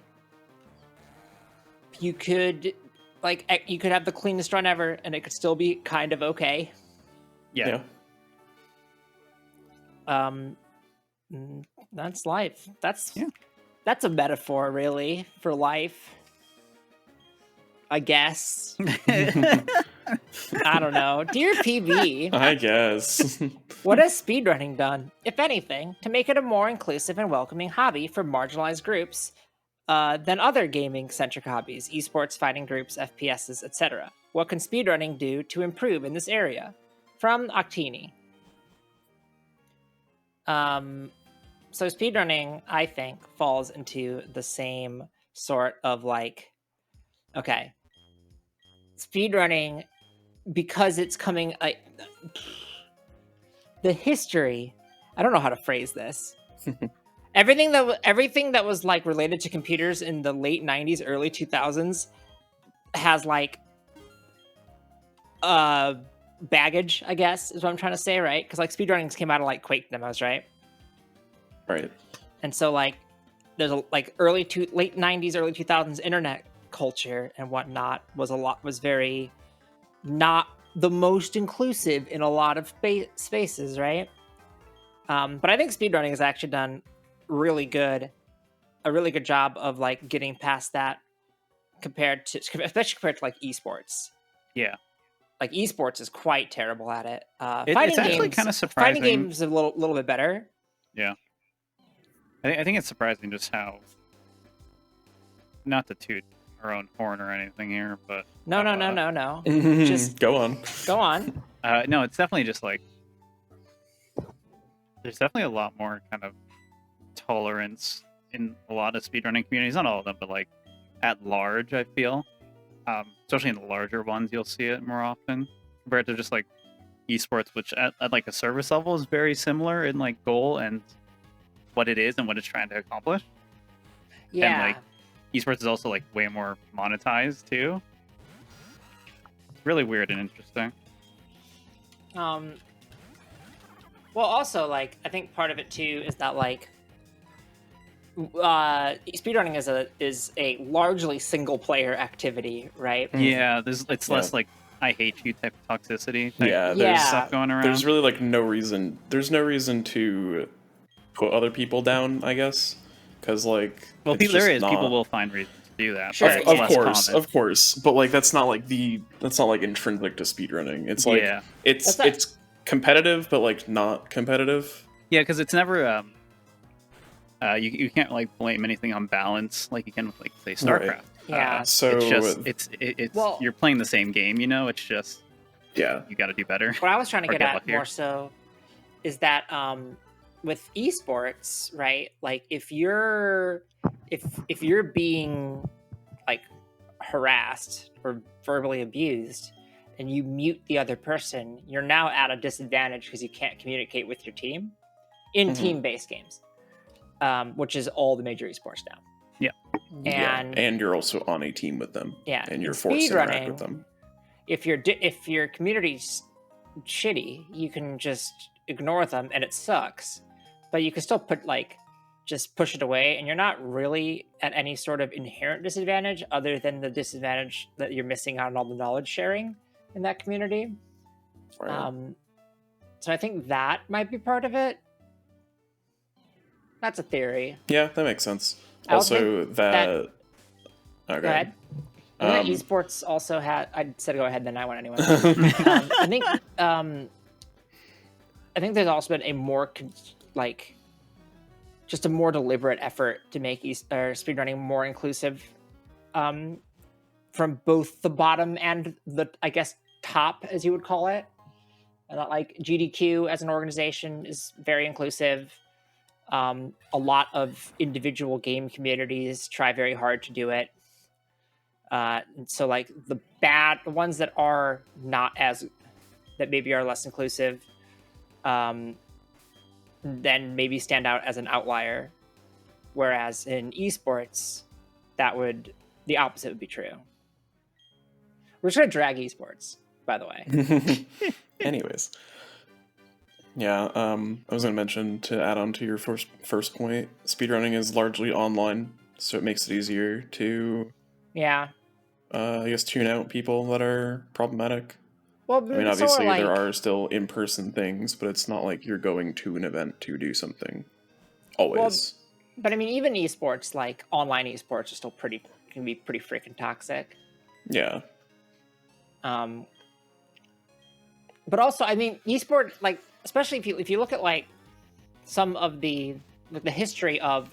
you could have the cleanest run ever and it could still be kind of okay. Yeah. That's life. That's Yeah. That's a metaphor, really, for life. I guess. I don't know. Dear PB, I guess. what has speedrunning done, if anything, to make it a more inclusive and welcoming hobby for marginalized groups than other gaming-centric hobbies, esports, fighting groups, FPSs, etc.? What can speedrunning do to improve in this area? From Octini. So speedrunning, I think, falls into the same sort of like, okay, speedrunning, because it's coming, the history, I don't know how to phrase this. everything that was like related to computers in the late 90s, early 2000s has like baggage, I guess, is what I'm trying to say, right? Because like speedrunning came out of like Quake demos, right? Right. And so like there's a like late 90s, early 2000s internet culture and whatnot was very not the most inclusive in a lot of spaces, right? But I think speedrunning has actually done a really good job of like getting past that especially compared to like esports. Yeah. Like esports is quite terrible at it. It's actually kind of surprising. Fighting games a little bit better. Yeah. I think it's surprising just how, not to toot our own horn or anything here, but no. Just go on. Go on. No, it's definitely just like there's definitely a lot more kind of tolerance in a lot of speedrunning communities. Not all of them, but like at large, I feel, especially in the larger ones, you'll see it more often compared to just like esports, which at like a service level is very similar in like goal and what it is and what it's trying to accomplish. Yeah. And like esports is also like way more monetized too. It's really weird and interesting. Well, also like I think part of it too is that like speedrunning is a largely single player activity, right? Yeah, it's less like I hate you type of toxicity type there's stuff going around. There's really like no reason to put other people down, I guess, because like people will find reasons to do that. Sure, but of course, but like that's not like intrinsic to speedrunning. It's like it's competitive, but like not competitive. Yeah, because it's never you can't like blame anything on balance like you can with like say StarCraft. Right. Yeah. So it's you're playing the same game, you know. It's just you got to do better. What I was trying to get at luckier. more so is that with esports, right? Like if you're being like harassed or verbally abused and you mute the other person, you're now at a disadvantage because you can't communicate with your team in team-based games, which is all the major esports now. Yeah. And you're also on a team with them. Yeah. And you're forced to interact with them. If your community's shitty, you can just ignore them and it sucks. But you can still just push it away, and you're not really at any sort of inherent disadvantage other than the disadvantage that you're missing out on all the knowledge sharing in that community. Right. So I think that might be part of it. That's a theory. Yeah, that makes sense. Also, Go ahead. ahead. I think esports also had. I said go ahead, then I went anyway. I think there's also been a more just a more deliberate effort to make speedrunning more inclusive, from both the bottom and the top, as you would call it. And that like GDQ as an organization is very inclusive. A lot of individual game communities try very hard to do it. And so like the ones that are not that maybe are less inclusive, then maybe stand out as an outlier. Whereas in esports, the opposite would be true. We're just gonna drag esports. by the way. Anyways. Yeah, I was going to mention, to add on to your first point, speedrunning is largely online, so it makes it easier to, Yeah. I guess, tune out people that are problematic. Well, I mean, so obviously like, there are still in-person things, but it's not like you're going to an event to do something. Always. but I mean, even esports, like online esports, are still can be pretty freaking toxic. Yeah. But also, I mean, esport, like, especially if you look at like some of the history of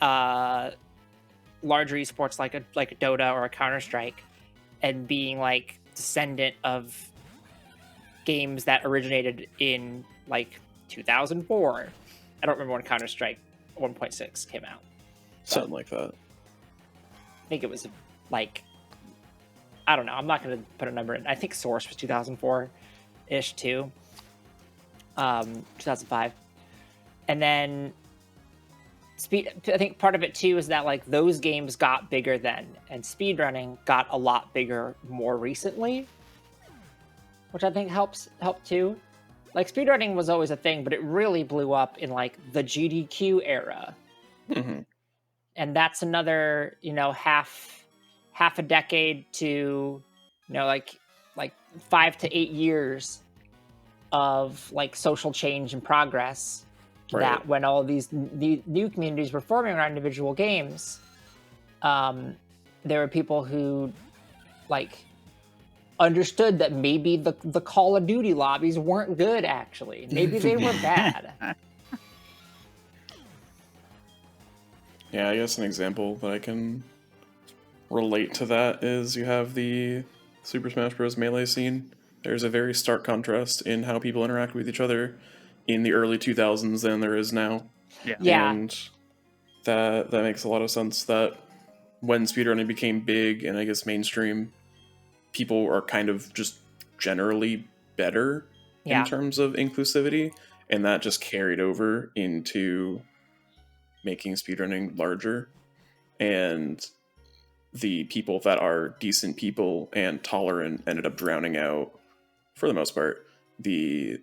larger esports, like a Dota or a Counter Strike, and being like descendant of games that originated in like 2004. I don't remember when Counter Strike 1.6 came out. Something like that. I think it was like, I don't know. I'm not going to put a number in. I think Source was 2004-ish too. 2005. And then I think part of it too is that like those games got bigger then, and speedrunning got a lot bigger more recently, which I think helped too. Like speedrunning was always a thing, but it really blew up in like the GDQ era. Mm-hmm. And that's another, half a decade to, like 5 to 8 years of like social change and progress. Right. That when all of these new communities were forming around individual games, there were people who like understood that maybe the Call of Duty lobbies weren't good, actually. Maybe they were bad. Yeah, I guess an example that I can relate to that is you have the Super Smash Bros. Melee scene. There's a very stark contrast in how people interact with each other in the early 2000s than there is now. Yeah. And that makes a lot of sense, that when speedrunning became big and I guess mainstream, people are kind of just generally better in terms of inclusivity, and that just carried over into making speedrunning larger. And the people that are decent people and tolerant ended up drowning out, for the most part, the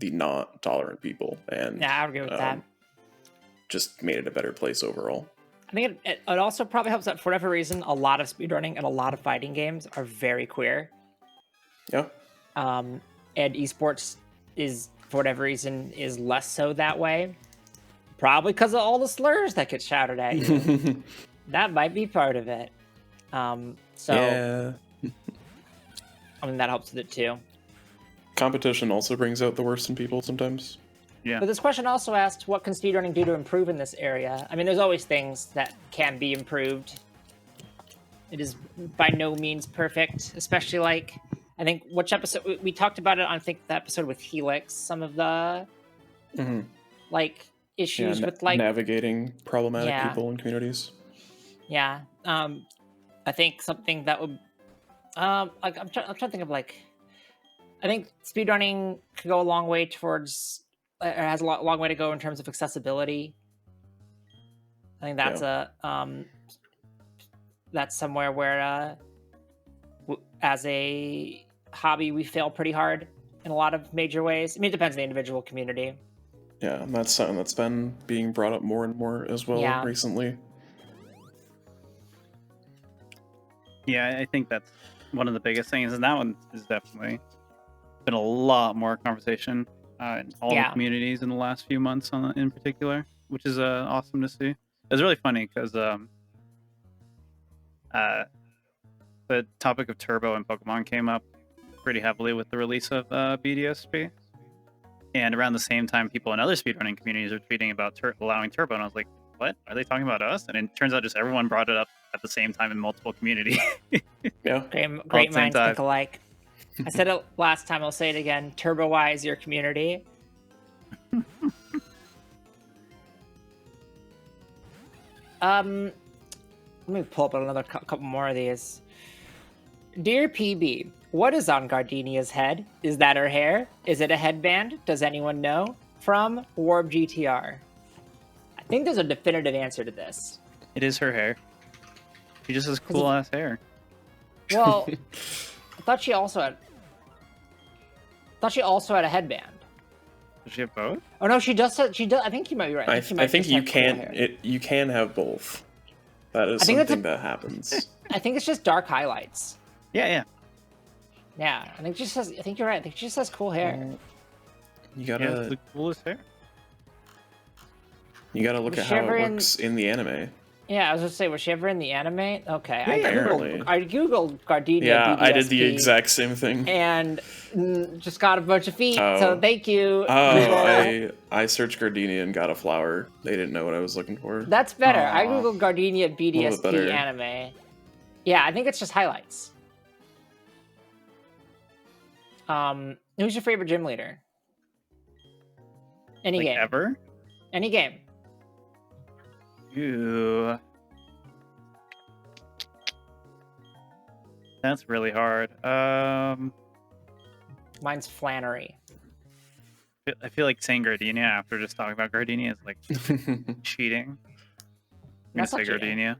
not tolerant people, and I agree with that. Just made it a better place overall. I think it also probably helps that for whatever reason, a lot of speedrunning and a lot of fighting games are very queer. Yeah. And esports is, for whatever reason, is less so that way. Probably because of all the slurs that get shouted at you. That might be part of it. Yeah. I mean, that helps with it too. Competition also brings out the worst in people sometimes. Yeah. But this question also asked, what can speedrunning do to improve in this area? I mean, there's always things that can be improved. It is by no means perfect, especially like, I think, which episode, we talked about it on, I think, the episode with Helix, some of the, like, issues with, like... navigating problematic people in communities. Yeah. I think something that would... like, I'm trying to think of, like... I think speedrunning could go a long way towards... It has a long way to go in terms of accessibility. I think that's that's somewhere where, as a hobby, we fail pretty hard in a lot of major ways. I mean, it depends on the individual community. Yeah, and that's something that's been being brought up more and more as well recently. Yeah, I think that's one of the biggest things, and that one is definitely been a lot more conversation in all the communities in the last few months in particular, which is awesome to see. It's really funny because the topic of turbo in Pokemon came up pretty heavily with the release of BDSP, and around the same time, people in other speedrunning communities are tweeting about allowing turbo, and I was like, what? Are they talking about us? And it turns out just everyone brought it up at the same time in multiple communities. Yeah. Great minds think alike. I said it last time, I'll say it again. Turbo-wise your community. Let me pull up another couple more of these. Dear PB, what is on Gardenia's head? Is that her hair? Is it a headband? Does anyone know? From Warb GTR. I think there's a definitive answer to this. It is her hair. She just has cool ass hair. Well, I thought she also had... thought she also had a headband. Does she have both? Oh no, she does. She does. I think you might be right. I think just you have cool can. hair. You can have both. That is I think that's something that happens. I think it's just dark highlights. Yeah. Yeah, I think she just has. I think you're right. I think she just has cool hair. You Yeah, it's gotta the coolest hair. look Was at she how ever it in- looks in the anime. Yeah, I was gonna say, was she ever in the anime? Okay, Yeah, apparently. I googled Gardenia. Yeah, I did the BDSP, exact same thing. and just got a bunch of feet. Oh. So thank you. Oh, Google. I searched Gardenia and got a flower. They didn't know what I was looking for. That's better. I Aw. googled Gardenia little bit BDSP better. anime. Yeah, I think it's just highlights. Who's your favorite gym leader? Any Like game. ever? Any game. Ew. That's really hard. Mine's Flannery. I feel like saying Gardenia after just talking about Gardenia is like cheating. I'm gonna That's not say cheating. Gardenia.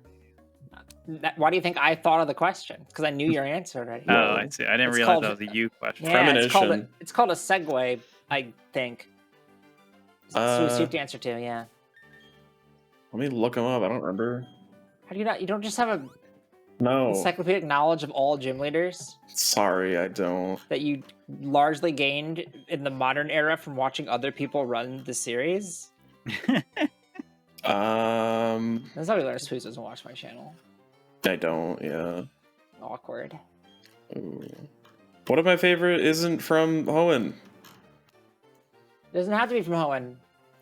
Why do you think I thought of the question? Because I knew your answer already. Oh, Whoa. I see. I didn't It's realize called- that was a you question. Yeah, Premonition. it's called a segue, I think. So you have to answer to, yeah. Let me look them up. I don't remember. How do you not? You don't just have a No. encyclopedic knowledge of all gym leaders Sorry, I don't. that you largely gained in the modern era from watching other people run the series? That's how we learn who doesn't watch my channel. I don't. Yeah. Awkward. Ooh. One of my favorite isn't from Hoenn. Doesn't have to be from Hoenn.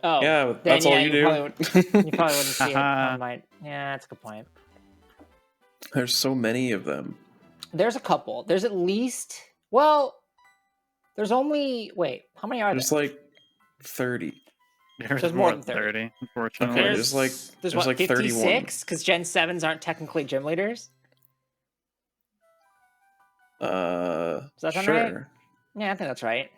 Oh, Yeah, then, that's all yeah, you do. You probably wouldn't see it Haha. on my. Yeah, that's a good point. There's so many of them. There's a couple. There's at least. Well, there's only. Wait, how many are There's there? like 30. There's more more than than 30. 30, unfortunately. Okay, there's like there's what, what, 31. 56? Because Gen 7s aren't technically gym leaders. Does that sound sure. right? Yeah, I think that's right.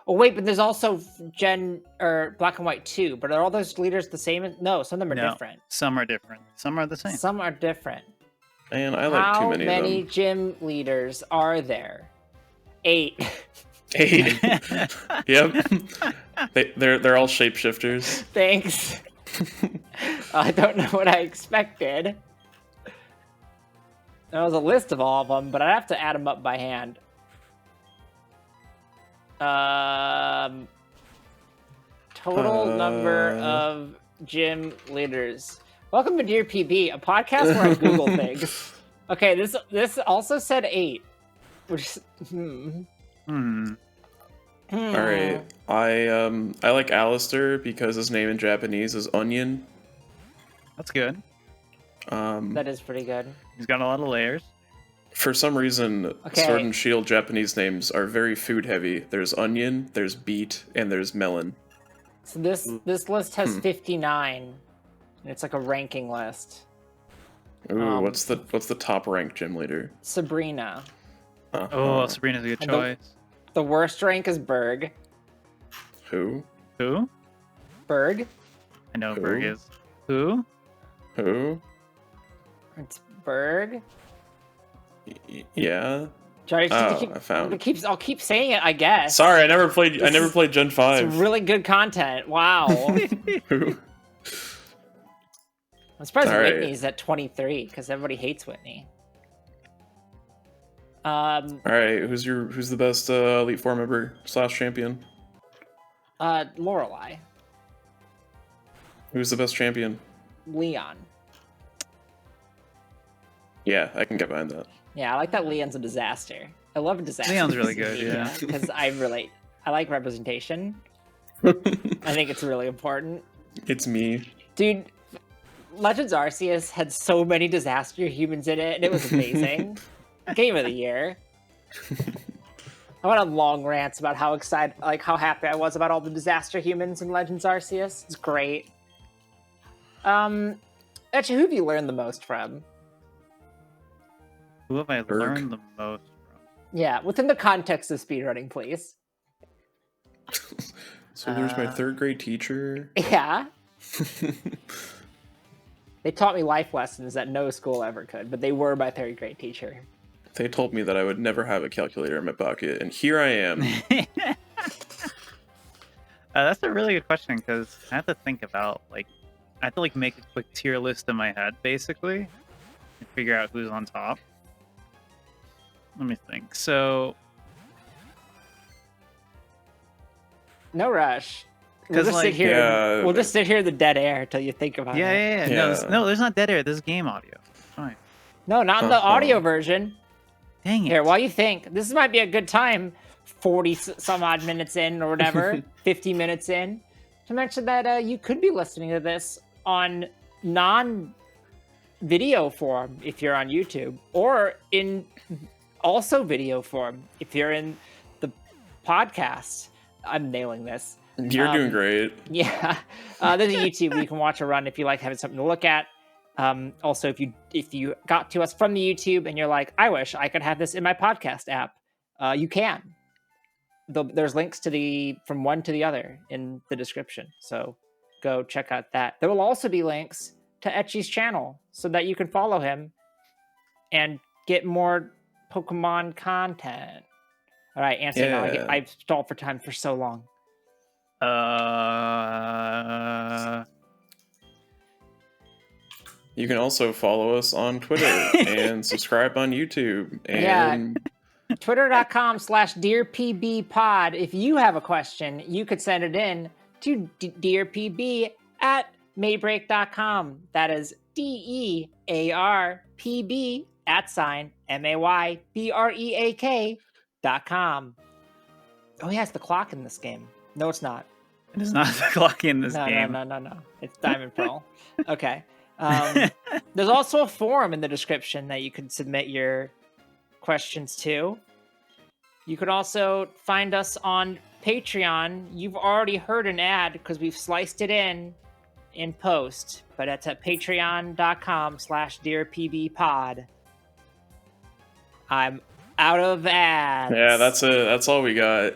Oh wait, but there's also Black and White 2. But are all those leaders the same? No, some of them are No. different. Some are different. Some are the same. Some are different. And I like too many, How many of them. gym leaders are there? 8. 8. Yep. They're all shapeshifters. Thanks. I don't know what I expected. There was a list of all of them, but I'd have to add them up by hand. Total number of gym leaders. Welcome to Dear PB, a podcast where I Google things. Okay, this also said 8, which is All right. I like Alistair because his name in Japanese is Onion. That's good. That is pretty good. He's got a lot of layers. For some reason, Okay. Sword and Shield Japanese names are very food heavy. There's onion, there's beet, and there's melon. So this list has 59, and it's like a ranking list. Ooh, what's the top ranked gym leader? Sabrina. Oh, Sabrina's a good And choice. The worst rank is Berg. Who? Who? Berg. I know who Who? Berg is. Who? Who? It's Berg. Yeah. Sorry, Oh, I found. I'll keep saying it, I guess. Sorry, I never played This is- Gen 5. It's really good content. Wow. Who? I'm surprised All right. Whitney's at 23 because everybody hates Whitney. All right, who's the best Elite Four member / champion? Lorelai, Who's the best champion? Leon. Yeah, I can get behind that. Yeah, I like that Leon's a disaster. I love a disaster. Leon's really good, yeah. Because I like representation. I think it's really important. It's me. Dude, Legends Arceus had so many disaster humans in it, and it was amazing. Game of the year. I went on long rants about how excited, like how happy I was about all the disaster humans in Legends Arceus. It's great. Actually, who have you learned the most from? Who have I Berg. learned the most from? Yeah, within the context of speedrunning, please. So there's my third grade teacher. Yeah. They taught me life lessons that no school ever could, but they were my third grade teacher. They told me that I would never have a calculator in my pocket, and here I am. That's a really good question because I have to think about I have to make a quick tier list in my head basically and figure out who's on top. Let me think. So No rush. We'll 'Cause, just sit like- here. Yeah. We'll just sit here in the dead air until you think about it. yeah. Yeah. No, there's not dead air. This is game audio. Fine. No, not in the Uh-huh. audio version. Dang it. Here, while you think, this might be a good time, 40 some odd minutes in or whatever, 50 minutes in, to mention that you could be listening to this on non-video form if you're on YouTube, or in also video form if you're in the podcast. I'm nailing this. You're doing great. Yeah, there's a YouTube where you can watch a run if you like having something to look at. Also, if you got to us from the YouTube and you're like, I wish I could have this in my podcast app, you can. There's links to from one to the other in the description, so go check out that. There will also be links to Etchy's channel so that you can follow him and get more Pokemon content. All right, Anthony, Yeah. I've stalled for time for so long. You can also follow us on Twitter and subscribe on YouTube. Yeah. And Twitter.com/DearPBPod. If you have a question, you could send it in to dearpb@maybreak.com. That is DEARPB@MAYBREAK.com. Oh, yeah, it's the clock in this game. No, it's not. It is not the clock in this game. No. It's Diamond Pearl. Okay. There's also a forum in the description that you can submit your questions to. You could also find us on Patreon. You've already heard an ad because we've sliced it in post, but it's at patreon.com/dearpbpod. I'm out of ads. yeah, that's it. That's all we got.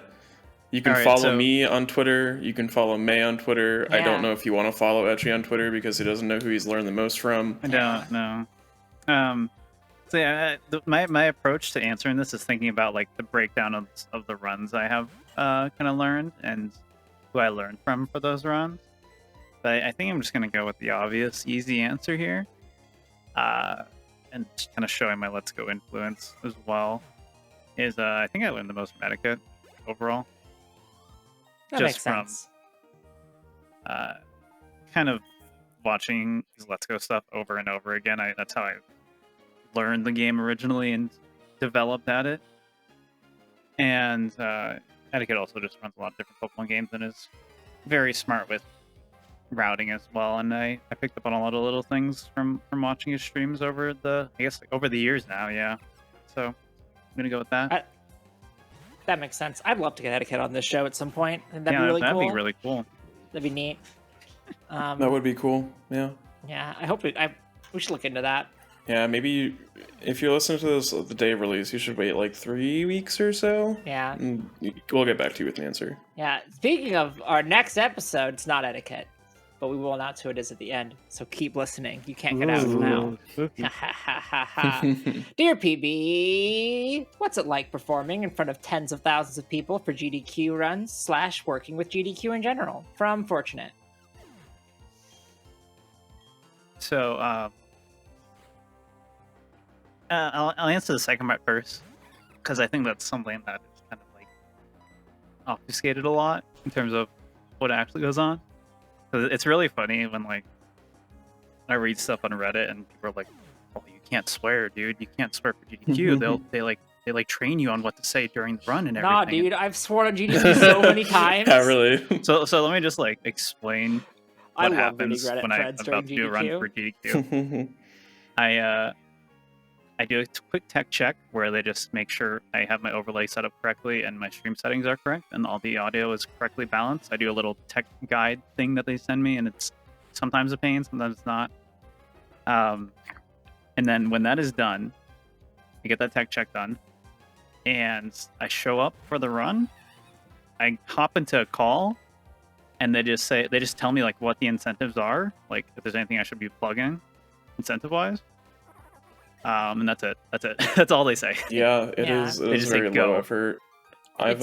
You can All right, follow so- me on Twitter. You can follow May on Twitter. I Yeah. don't know if you want to follow Etchy on Twitter because he doesn't know who he's learned the most from. I don't know. So yeah, my approach to answering this is thinking about the breakdown of the runs I have kind of learned and who I learned from for those runs. But I think I'm just gonna go with the obvious, easy answer here, and just kind of showing my Let's Go influence as well. Is I think I learned the most Medicaid overall. That just makes from- sense. Kind of watching his Let's Go stuff over and over again. That's how I learned the game originally and developed at it. And Etiquette also just runs a lot of different Pokemon games and is very smart with routing as well. And I picked up on a lot of little things from watching his streams over the years now. Yeah, so I'm gonna go with that. That makes sense. I'd love to get Etiquette on this show at some point. That'd yeah, be really that'd cool. be really cool. That'd be neat. That would be cool. Yeah. Yeah, I hope we should look into that. Yeah, maybe if you're listening to this the day of release, you should wait 3 weeks or so. Yeah. And we'll get back to you with an answer. Yeah. Speaking of our next episode, it's not Etiquette, but we will announce who it is at the end. So keep listening. You can't get out now. Dear PB, what's it like performing in front of tens of thousands of people for GDQ runs / working with GDQ in general? From Fortunate. So I'll answer the second part first because I think that's something that is kind of obfuscated a lot in terms of what actually goes on. 'Cause it's really funny when I read stuff on Reddit and people are like, "Oh, you can't swear, dude. You can't swear for GDQ. They train you on what to say during the run and everything." Nah, dude, I've sworn on GDQ so many times. Yeah, really. So let me just explain I what love reading happens Reddit when I'm threads about during to do a run GDQ. for GDQ. I do a quick tech check where they just make sure I have my overlay set up correctly and my stream settings are correct and all the audio is correctly balanced. I do a little tech guide thing that they send me and it's sometimes a pain, sometimes it's not. And then when that is done, I get that tech check done and I show up for the run. I hop into a call and they just tell me what the incentives are, if there's anything I should be plugging incentive wise. And that's it. That's it. That's all they say. Yeah, it Yeah. is. They It is just say very go. low effort. I've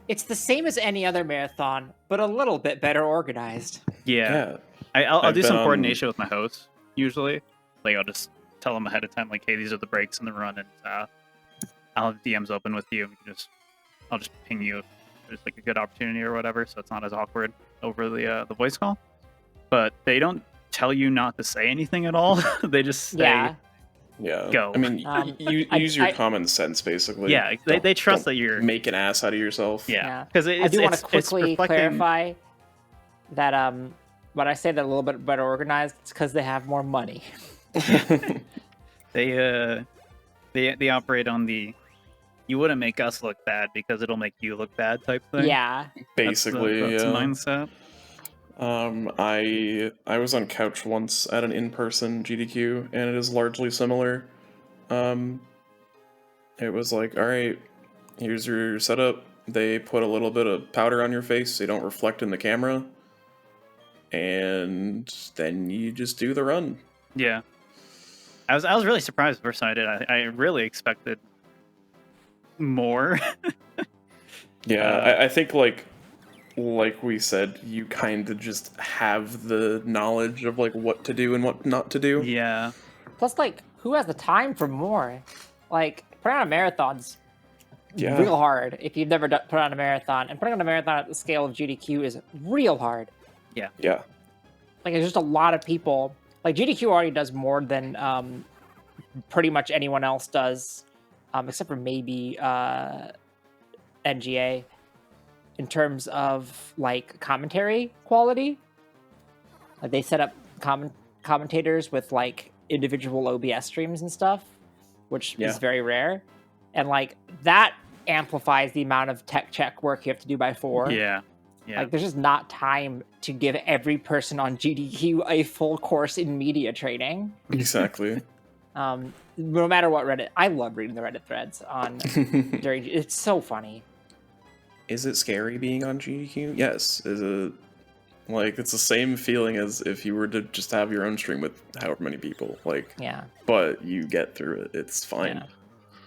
It's the same as any other marathon, but a little bit better organized. Yeah. yeah. I'll I've do been some on- coordination with my host usually. Like I'll just tell them ahead of time, like, hey, these are the breaks in the run, and I'll have DMs open with you. I'll just ping you if there's like a good opportunity or whatever, so it's not as awkward over the voice call. But they don't tell you not to say anything at all. They just say, Yeah. Go. I mean, you use your I- common sense basically. yeah, they trust Don't that you're. make an ass out of yourself. Yeah, because I do want to it's quickly reflecting- clarify that when I say they're a little bit better organized, it's because they have more money. They operate on the you wouldn't make us look bad because it'll make you look bad type thing. Yeah. Basically, that's the yeah. mindset. I was on couch once at an in-person GDQ, and it is largely similar. It was like, all right, here's your setup. They put a little bit of powder on your face so you don't reflect in the camera, and then you just do the run. Yeah, I was really surprised the first time I did. I really expected more. Yeah, I think like we said, you kind of just have the knowledge of like what to do and what not to do. Yeah, Plus, like, who has the time for more? Like, putting on a marathon's Yeah. real hard if you've never put on a marathon. And putting on a marathon at the scale of GDQ is real hard. Yeah. Like, there's just a lot of people. Like, GDQ already does more than pretty much anyone else does, except for maybe NGA, in terms of, like, commentary quality. Like, they set up commentators with, like, individual OBS streams and stuff, which Yeah. is very rare. And, like, that amplifies the amount of tech check work you have to do by 4. yeah. Like, there's just not time to give every person on GDQ a full course in media training. Exactly. No matter what Reddit, I love reading the Reddit threads on during. It's so funny. Is it scary being on GDQ? Yes. Is it like it's the same feeling as if you were to just have your own stream with however many people? Like, Yeah. but you get through it. It's fine. Yeah.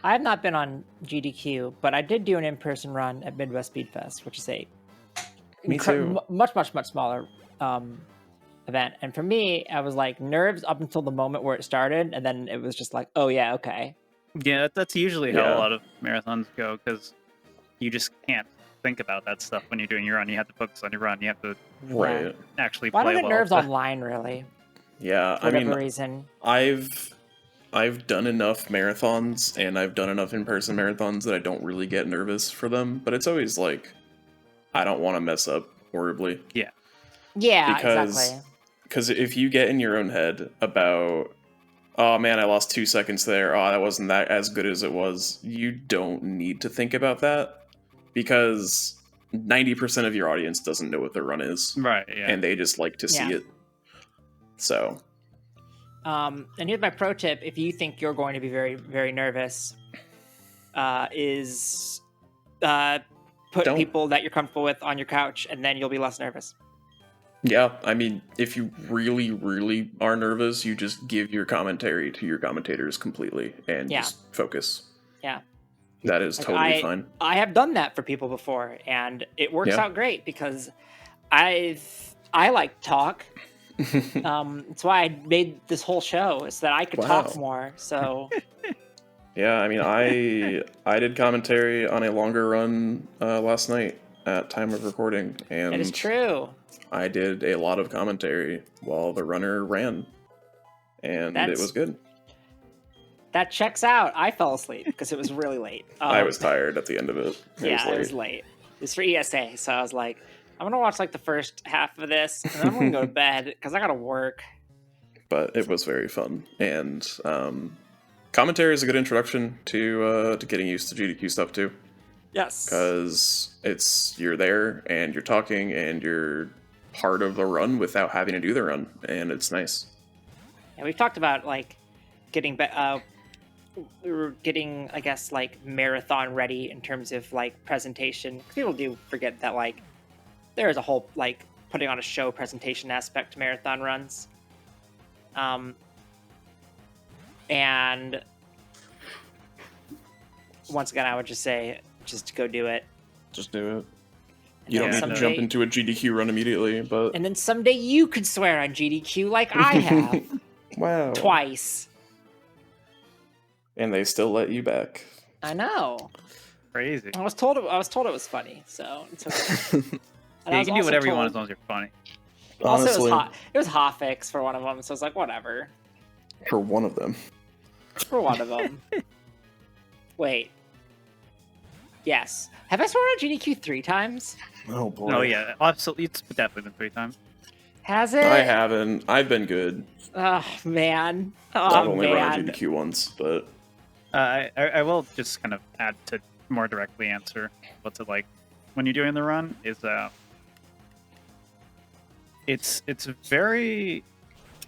I have not been on GDQ, but I did do an in-person run at Midwest Speed Fest, which is a Me too. much smaller event. And for me, I was like nerves up until the moment where it started, and then it was just like, oh yeah, okay. Yeah, that's usually how Yeah. a lot of marathons go, because you just can't think about that stuff when you're doing your run. You have to focus on your run. You have to Right. actually Well, I play don't get well. nerves online really, Yeah. for I whatever mean, reason. I've done enough marathons and I've done enough in-person marathons that I don't really get nervous for them. But it's always like, I don't want to mess up horribly. Yeah, because- exactly. Because if you get in your own head about, oh man, I lost 2 seconds there. Oh, that wasn't that as good as it was. You don't need to think about that because 90% of your audience doesn't know what their run is, Right, yeah. and they just like to see Yeah. it. So, And here's my pro tip: if you think you're going to be very, very nervous, is put Don't. people that you're comfortable with on your couch, and then you'll be less nervous. yeah, I mean, if you really, really are nervous, you just give your commentary to your commentators completely and Yeah. just focus. Yeah. That is Like, totally fine. I have done that for people before, and it works Yeah. out great because I like talk. That's why I made this whole show, is that I could talk Wow. more. So Yeah, I mean, I did commentary on a longer run last night at time of recording, and it is true. I did a lot of commentary while the runner ran, and it That's- was good. That checks out. I fell asleep because it was really late. I was tired at the end of it. It was late. It's for ESA, so I was like, I'm gonna watch like the first half of this, and then I'm gonna go to bed because I gotta work. But it was very fun, and commentary is a good introduction to getting used to GDQ stuff too, Yes. because you're there and you're talking and you're part of the run without having to do the run, and it's nice. And we've talked about like getting getting, I guess, like marathon ready in terms of like presentation. People do forget that like there is a whole like putting on a show presentation aspect to marathon runs. And once again, I would just say, just go do it. Just do it. And You don't then need to someday- jump into a GDQ run immediately, but And then someday you could swear on GDQ like I have wow. twice. And they still let you back. I know. Crazy. I was told it was funny, so it's okay. And I Yeah, you was can do also whatever you want told- as long as you're funny. Also, Honestly, it was hot fix for one of them, so I was like, whatever. for one of them. For one of them. Wait. Yes. Have I sworn on GDQ 3 times? Oh boy. Oh yeah, absolutely. It's definitely been 3 times. Has it? I haven't. I've been good. Oh man. I've Oh only run a man. GDQ once, but I will just kind of add to more directly answer what's it like when you're doing the run is it's very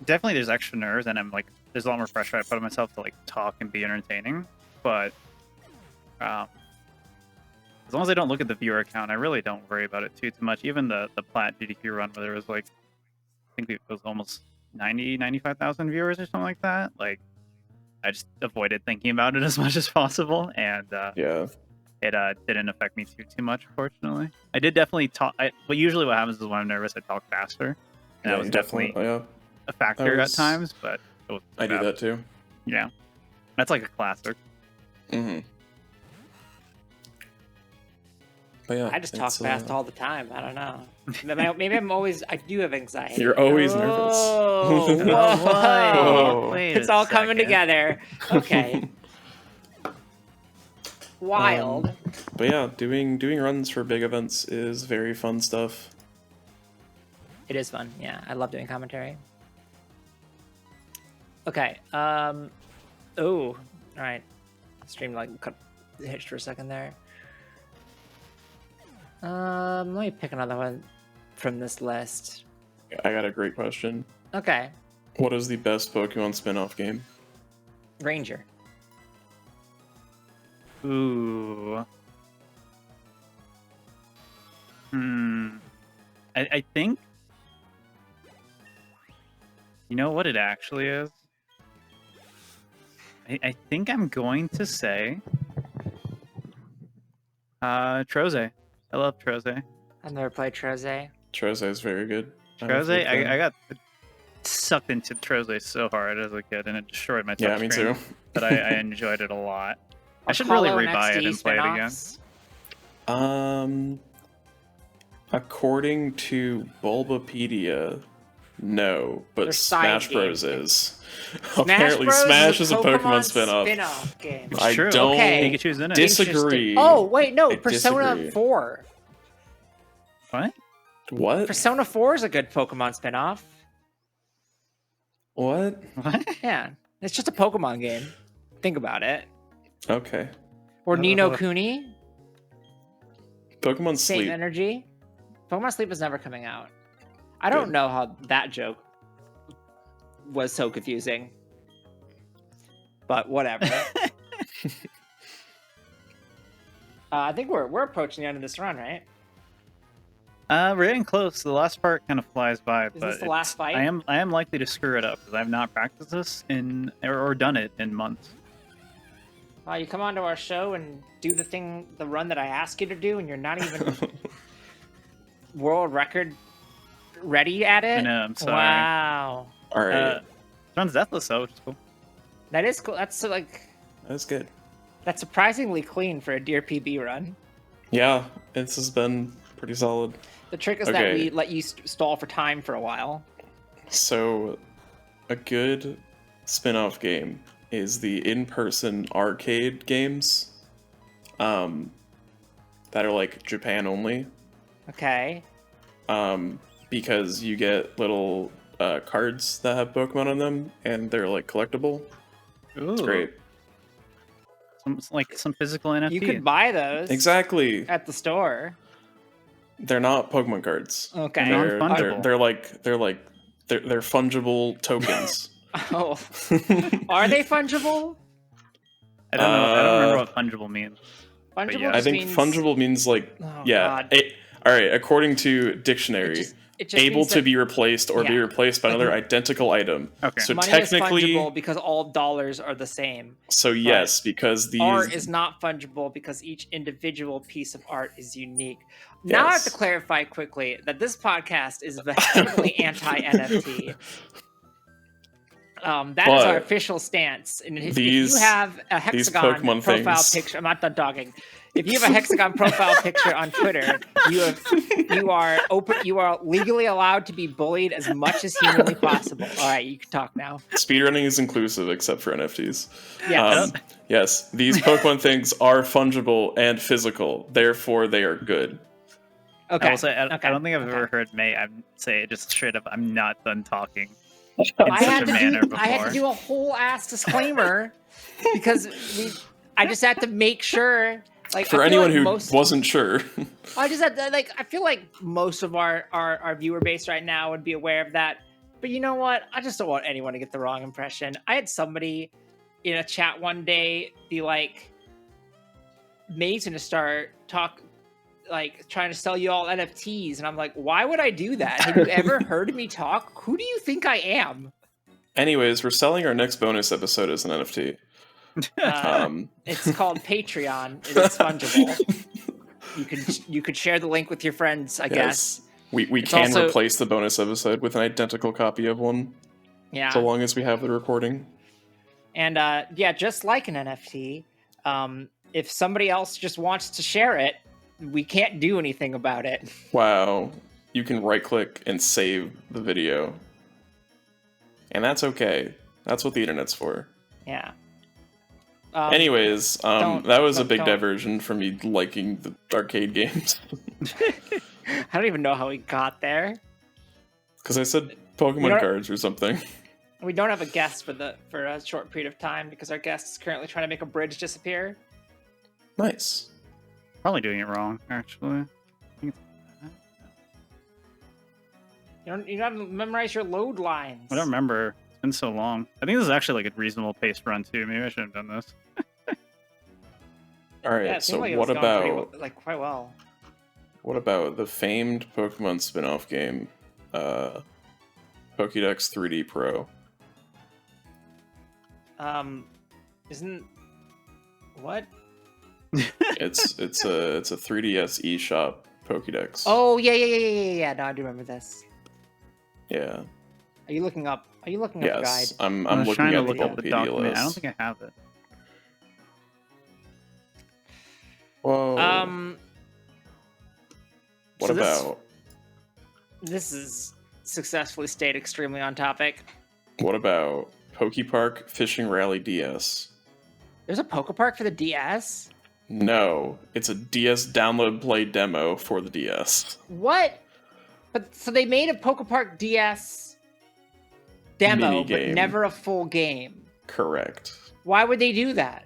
definitely there's extra nerves and I'm like there's a lot more pressure I put on myself to like talk and be entertaining, but as long as I don't look at the viewer count, I really don't worry about it too much. Even the plat GDQ run where there was like I think it was almost 95,000 viewers or something like that, like I just avoided thinking about it as much as possible, and yeah. it didn't affect me too much, fortunately. I did definitely talk. But usually, what happens is when I'm nervous, I talk faster, and Yeah, that was definitely yeah. a factor was- at times. But it wasn't I do bad. that too. Yeah, that's like a classic. Mm-hmm. But yeah, I just talk it's, fast all the time. I don't know. Maybe I do have anxiety. You're always nervous. Oh, Whoa. Wait It's a all coming second. together. Okay. Wild. But yeah, doing runs for big events is very fun stuff. It is fun. Yeah, I love doing commentary. Okay. Oh, all right. Stream like cut hitched for a second there. Let me pick another one from this list. I got a great question. Okay, What is the best Pokemon spin-off game? Ranger. Ooh. I think. You know what it actually is? I think I'm going to say Troze. I love Troze. I've never played Troze. Troze is very good. Troze, I got sucked into Troze so hard as a kid, and it destroyed my touch Yeah, me screen, too. but I enjoyed it a lot. I should really Apollo and rebuy it XD and play it again. spin-offs? According to Bulbapedia, no, but They're side Smash Bros. games. Is. Apparently, Bros Smash is a Pokemon Pokemon spin-off. spin-off game. It's I true. don't Okay. Pikachu's in it. disagree. Oh wait, no, I Persona disagree. 4. What? What? Persona 4 is a good Pokemon spin-off. What? What? Yeah, it's just a Pokemon game. Think about it. Okay. Or Nino Uh, Kuni, Pokemon same Sleep. energy. Pokemon Sleep is never coming out. I don't Good. know how that joke was so confusing. But whatever. I think we're approaching the end of this run, right? We're getting close. The last part kind of flies by, Is but this the last fight? I am likely to screw it up because I've not practiced this or done it in months. You come onto our show and do the run that I ask you to do, and you're not even world record ready at it? I know, I'm sorry. Wow. All right. Runs deathless though, which is cool. That is cool. That's That's good. that's surprisingly clean for a Deer PB run. Yeah, this has been pretty solid. The trick is that Okay. we let you stall for time for a while. So, a good spin-off game is the in-person arcade games that are like Japan only, Okay. because you get little cards that have Pokemon on them, and they're like collectible. It's Ooh. great. Some physical NFT. You could buy those Exactly. at the store. They're not Pokemon cards. Okay. They're They're, non-fungible. they're fungible tokens. Oh. Are they fungible? I don't know. I don't remember what fungible means. Fungible yeah. I just think means... fungible means like Oh, yeah. God. All right. According to dictionary, it just able means to that be replaced or be Yeah. replaced by Like, another identical item. Okay. So money technically, is fungible because all dollars are the same. so yes, because these Art is not fungible because each individual piece of art is unique. Now I have to Yes. clarify quickly that this podcast is vehemently anti-NFT. That is our But official stance. And if you these- have a hexagon Pokemon profile things- picture, I'm not done talking. If you have a hexagon profile picture on Twitter, you are legally allowed to be bullied as much as humanly possible. All right, you can talk now. speedrunning is inclusive except for NFTs. Yes. Yes, these Pokemon things are fungible and physical, therefore they are good. Okay. I will say, I okay, don't think I've okay. ever heard May say it just straight up, I'm not done talking. I such had a to manner do I had to before. do a whole ass disclaimer because I just had to make sure. Like, For I feel anyone like who most, wasn't sure, I just had to, like, I feel like most of our viewer base right now would be aware of that. But you know what? I just don't want anyone to get the wrong impression. I had somebody in a chat one day be like, May's gonna start trying to sell you all NFTs, and I'm like, why would I do that? Have you ever heard me talk? Who do you think I am? anyways, we're selling our next bonus episode as an NFT. It's called Patreon, and it's fungible. You could share the link with your friends, I guess. We It's can also- replace the bonus episode with an identical copy of one, Yeah. so long as we have the recording. And yeah, just like an NFT, if somebody else just wants to share it, we can't do anything about it. Wow, you can right-click and save the video, and that's okay. That's what the internet's for. Yeah. Anyways, don't- that was a big don't- diversion from me liking the arcade games. I don't even know how we got there. Because I said You Pokemon know- cards or something. We don't have a guest for a short period of time because our guest is currently trying to make a bridge disappear. Nice. Probably doing it wrong, actually. You gotta memorize your load lines. I don't remember. It's been so long. I think this is actually like a reasonable paced run too. Maybe I should have done this. All right. Yeah, it so seemed like it what was going pretty about quite well. what about the famed Pokemon spin-off game, Pokédex 3D Pro? Isn't what? It's a 3DS eShop Pokédex. Oh yeah. No, I do remember this. yeah. Are you looking up? Are you looking up a guide? Yes. I'm I was looking trying to at the look up the Wikipedia document. list. I don't think I have it. Whoa. What so this- about This is successfully stayed extremely on topic. Pokepark Fishing Rally DS? There's a Pokepark for the DS. No, it's a DS download play demo for the DS. What? But so they made a Pokepark DS demo, but Minigame. never a full game. Correct. Why would they do that?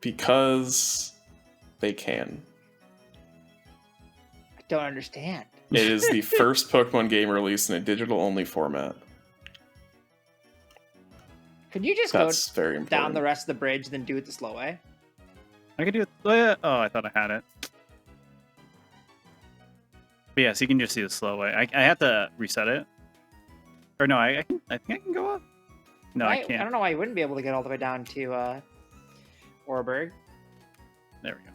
Because they can. I don't understand. It is the first Pokemon game released in a digital-only format. Could you just That's very go important. down the rest of the bridge, then do it the slow way? I could do it. Oh, I thought I had it. But yeah, so you can just do the slow way. I have to reset it. Or no, I think I can go up. No, I I can't. don't know why you wouldn't be able to get all the way down to Orberg. There we go.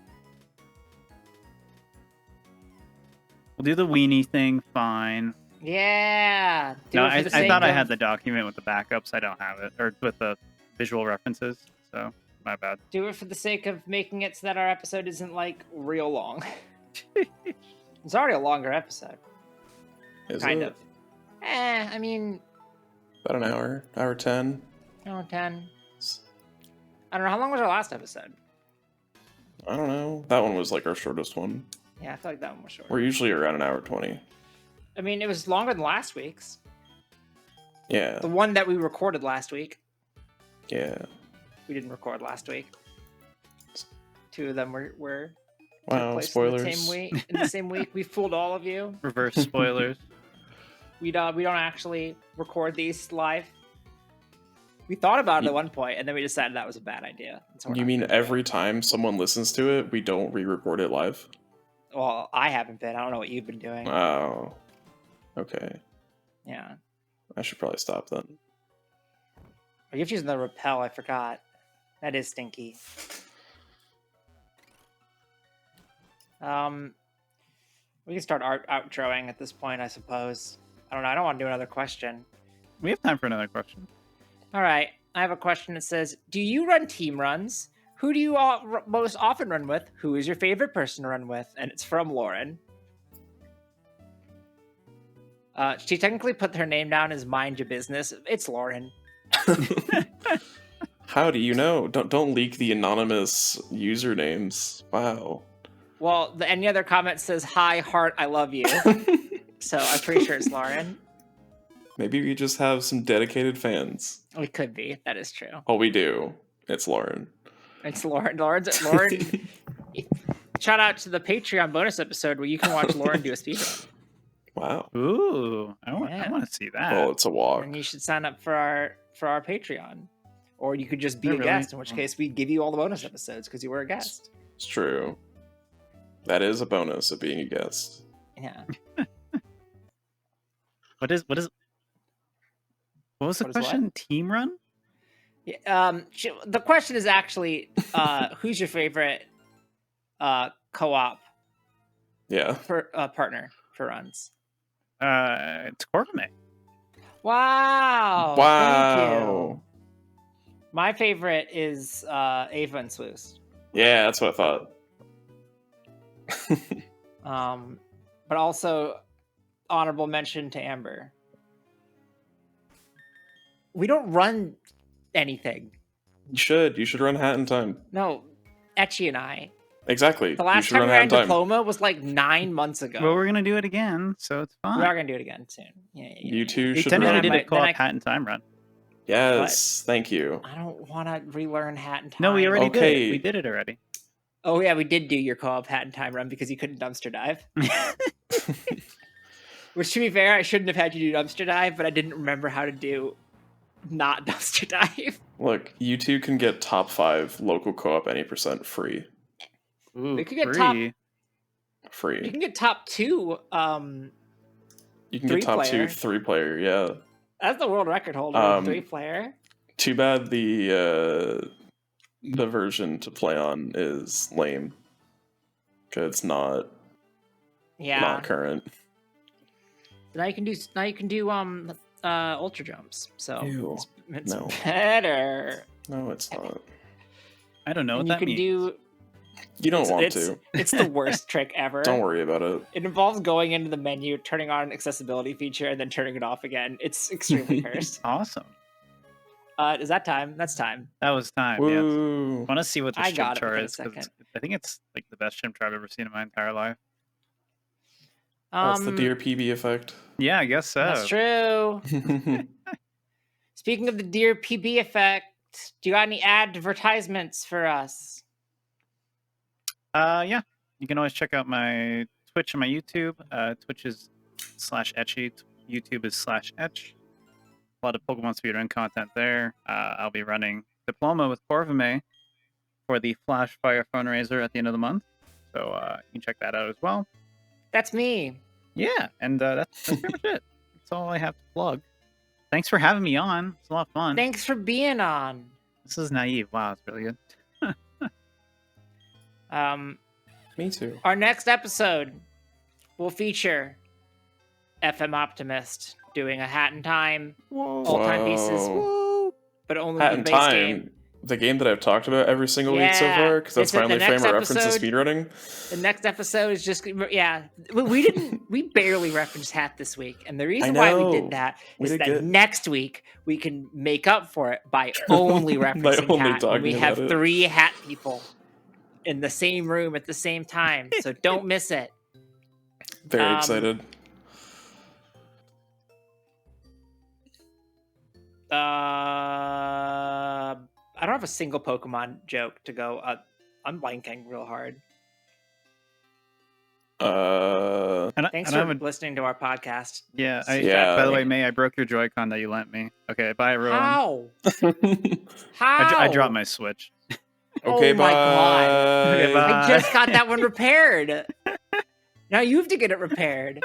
We'll do the weenie thing, fine. Yeah. do No, it for I the sake thought I of- had the document with the backups. I don't have it. Or with the visual references. So, my bad. Do it for the sake of making it so that our episode isn't like real long. It's already a longer episode, Is kind it? of. I mean, About an hour, hour 10. 10. I don't know how long was our last episode. I don't know. That one was like our shortest one. Yeah, I feel like that one was short. We're usually around an hour 20. I mean, it was longer than last week's. Yeah, The one that we recorded last week. yeah. We didn't record last week. Two of them were took Wow, place spoilers. in the same week. We fooled all of you. Reverse spoilers. We don't actually record these live. We thought about it at one point, and then we decided that was a bad idea. So we're You not mean gonna do it. every time someone listens to it, we don't re-record it live? Well, I haven't been. I don't know what you've been doing. Oh. Okay. Yeah. I should probably stop then. Or you're using the repel, I forgot. That is stinky. We can start outroing at this point, I suppose. I don't know. I don't want to do another question. We have time for another question. All right. I have a question that says, do you run team runs? Who do you most often run with? Who is your favorite person to run with? And it's from Lauren. She technically put her name down as mind your business. It's Lauren. How do you know? Don't leak the anonymous usernames. Wow. Well, any other comment says, hi, heart, I love you. So I'm pretty sure it's Lauren. Maybe we just have some dedicated fans. We could be. That is true. Oh, we do. It's Lauren. It's Lauren. Lauren. Shout out to the Patreon bonus episode where you can watch Lauren do a speedrun. Wow. Ooh, I want to see that. Well, it's a walk. And you should sign up for our Patreon. Or you could just be a Really? guest, in which case we'd give you all the bonus episodes because you were a guest. It's true. That is a bonus of being a guest. Yeah. What was the What is question? Team run? The question is actually, who's your favorite co-op Yeah. partner for runs? It's Corvame. Wow. Thank Wow. you. My favorite is Ava and Sleuth. Yeah, that's what I thought. But also honorable mention to Amber. We don't run anything. You should run Hat in Time. No, Etchy and I. Exactly. The You last should time run we Hat ran in Time. Diploma was like 9 months ago. Well, we're gonna do it again, so it's fine. We are gonna do it again soon. Yeah. You two We should technically run. did Then a co-op I- hat and time run. Yes, thank you. I don't want to relearn Hat and Time. No, we already did Okay. it. We did it already. Oh yeah, we did do your co-op Hat and Time run because you couldn't dumpster dive. Which, to be fair, I shouldn't have had you do dumpster dive, but I didn't remember how to do not dumpster dive. Look, you two can get top 5 local co-op any % free. Ooh, We could get free. You Free. can get top 2. You can get top 2 3-player, yeah. That's the world record holder. 3-player. Too bad the version to play on is lame. Cause it's not Yeah. current. Now you can do ultra jumps. So Ew. it's No. better. No, it's not. I don't know And what you that can means. do. You don't want to. It's the worst trick ever. Don't worry about it. It involves going into the menu, turning on an accessibility feature, and then turning it off again. It's extremely cursed. Awesome. Is that time? That's time. That was time. Yes. Woo. I want to see what the I got it char within a is because second. I think it's like the best chimp I've ever seen in my entire life. That's the Dear PB effect. Yeah, I guess so. That's true. Speaking of the Dear PB effect, do you got any advertisements for us? Yeah. You can always check out my Twitch and my YouTube. Twitch is /Etchy. YouTube is /Etch. A lot of Pokemon speedrun content there. I'll be running Diploma with Corvame for the Flash Fire fundraiser at the end of the month. So you can check that out as well. That's me. Yeah, and that's pretty much it. That's all I have to plug. Thanks for having me on. It's a lot of fun. Thanks for being on. This is naive. Wow, it's really good. Me too. Our next episode will feature FM Optimist doing a Hat in Time, all-time pieces, Whoa. but only Hat the in base Time. game. The game that I've talked about every single week so Yeah. far, because that's The my only next frame of reference to episode- speedrunning. The next episode is just we barely referenced Hat this week, and the reason I why we know. did that We is did that good. next week we can make up for it by only referencing only Hat. When we talking have about it. 3 Hat people in the same room at the same time, so don't miss it. Very excited. I don't have a single Pokemon joke to go. I'm blanking real hard. Thanks for listening to our podcast. Yeah, Yeah. by the way, May, I broke your Joy-Con that you lent me. Okay, bye, everyone. How? How? I dropped my Switch. Okay, Oh my God. Okay, bye. I just got that one repaired. Now you have to get it repaired.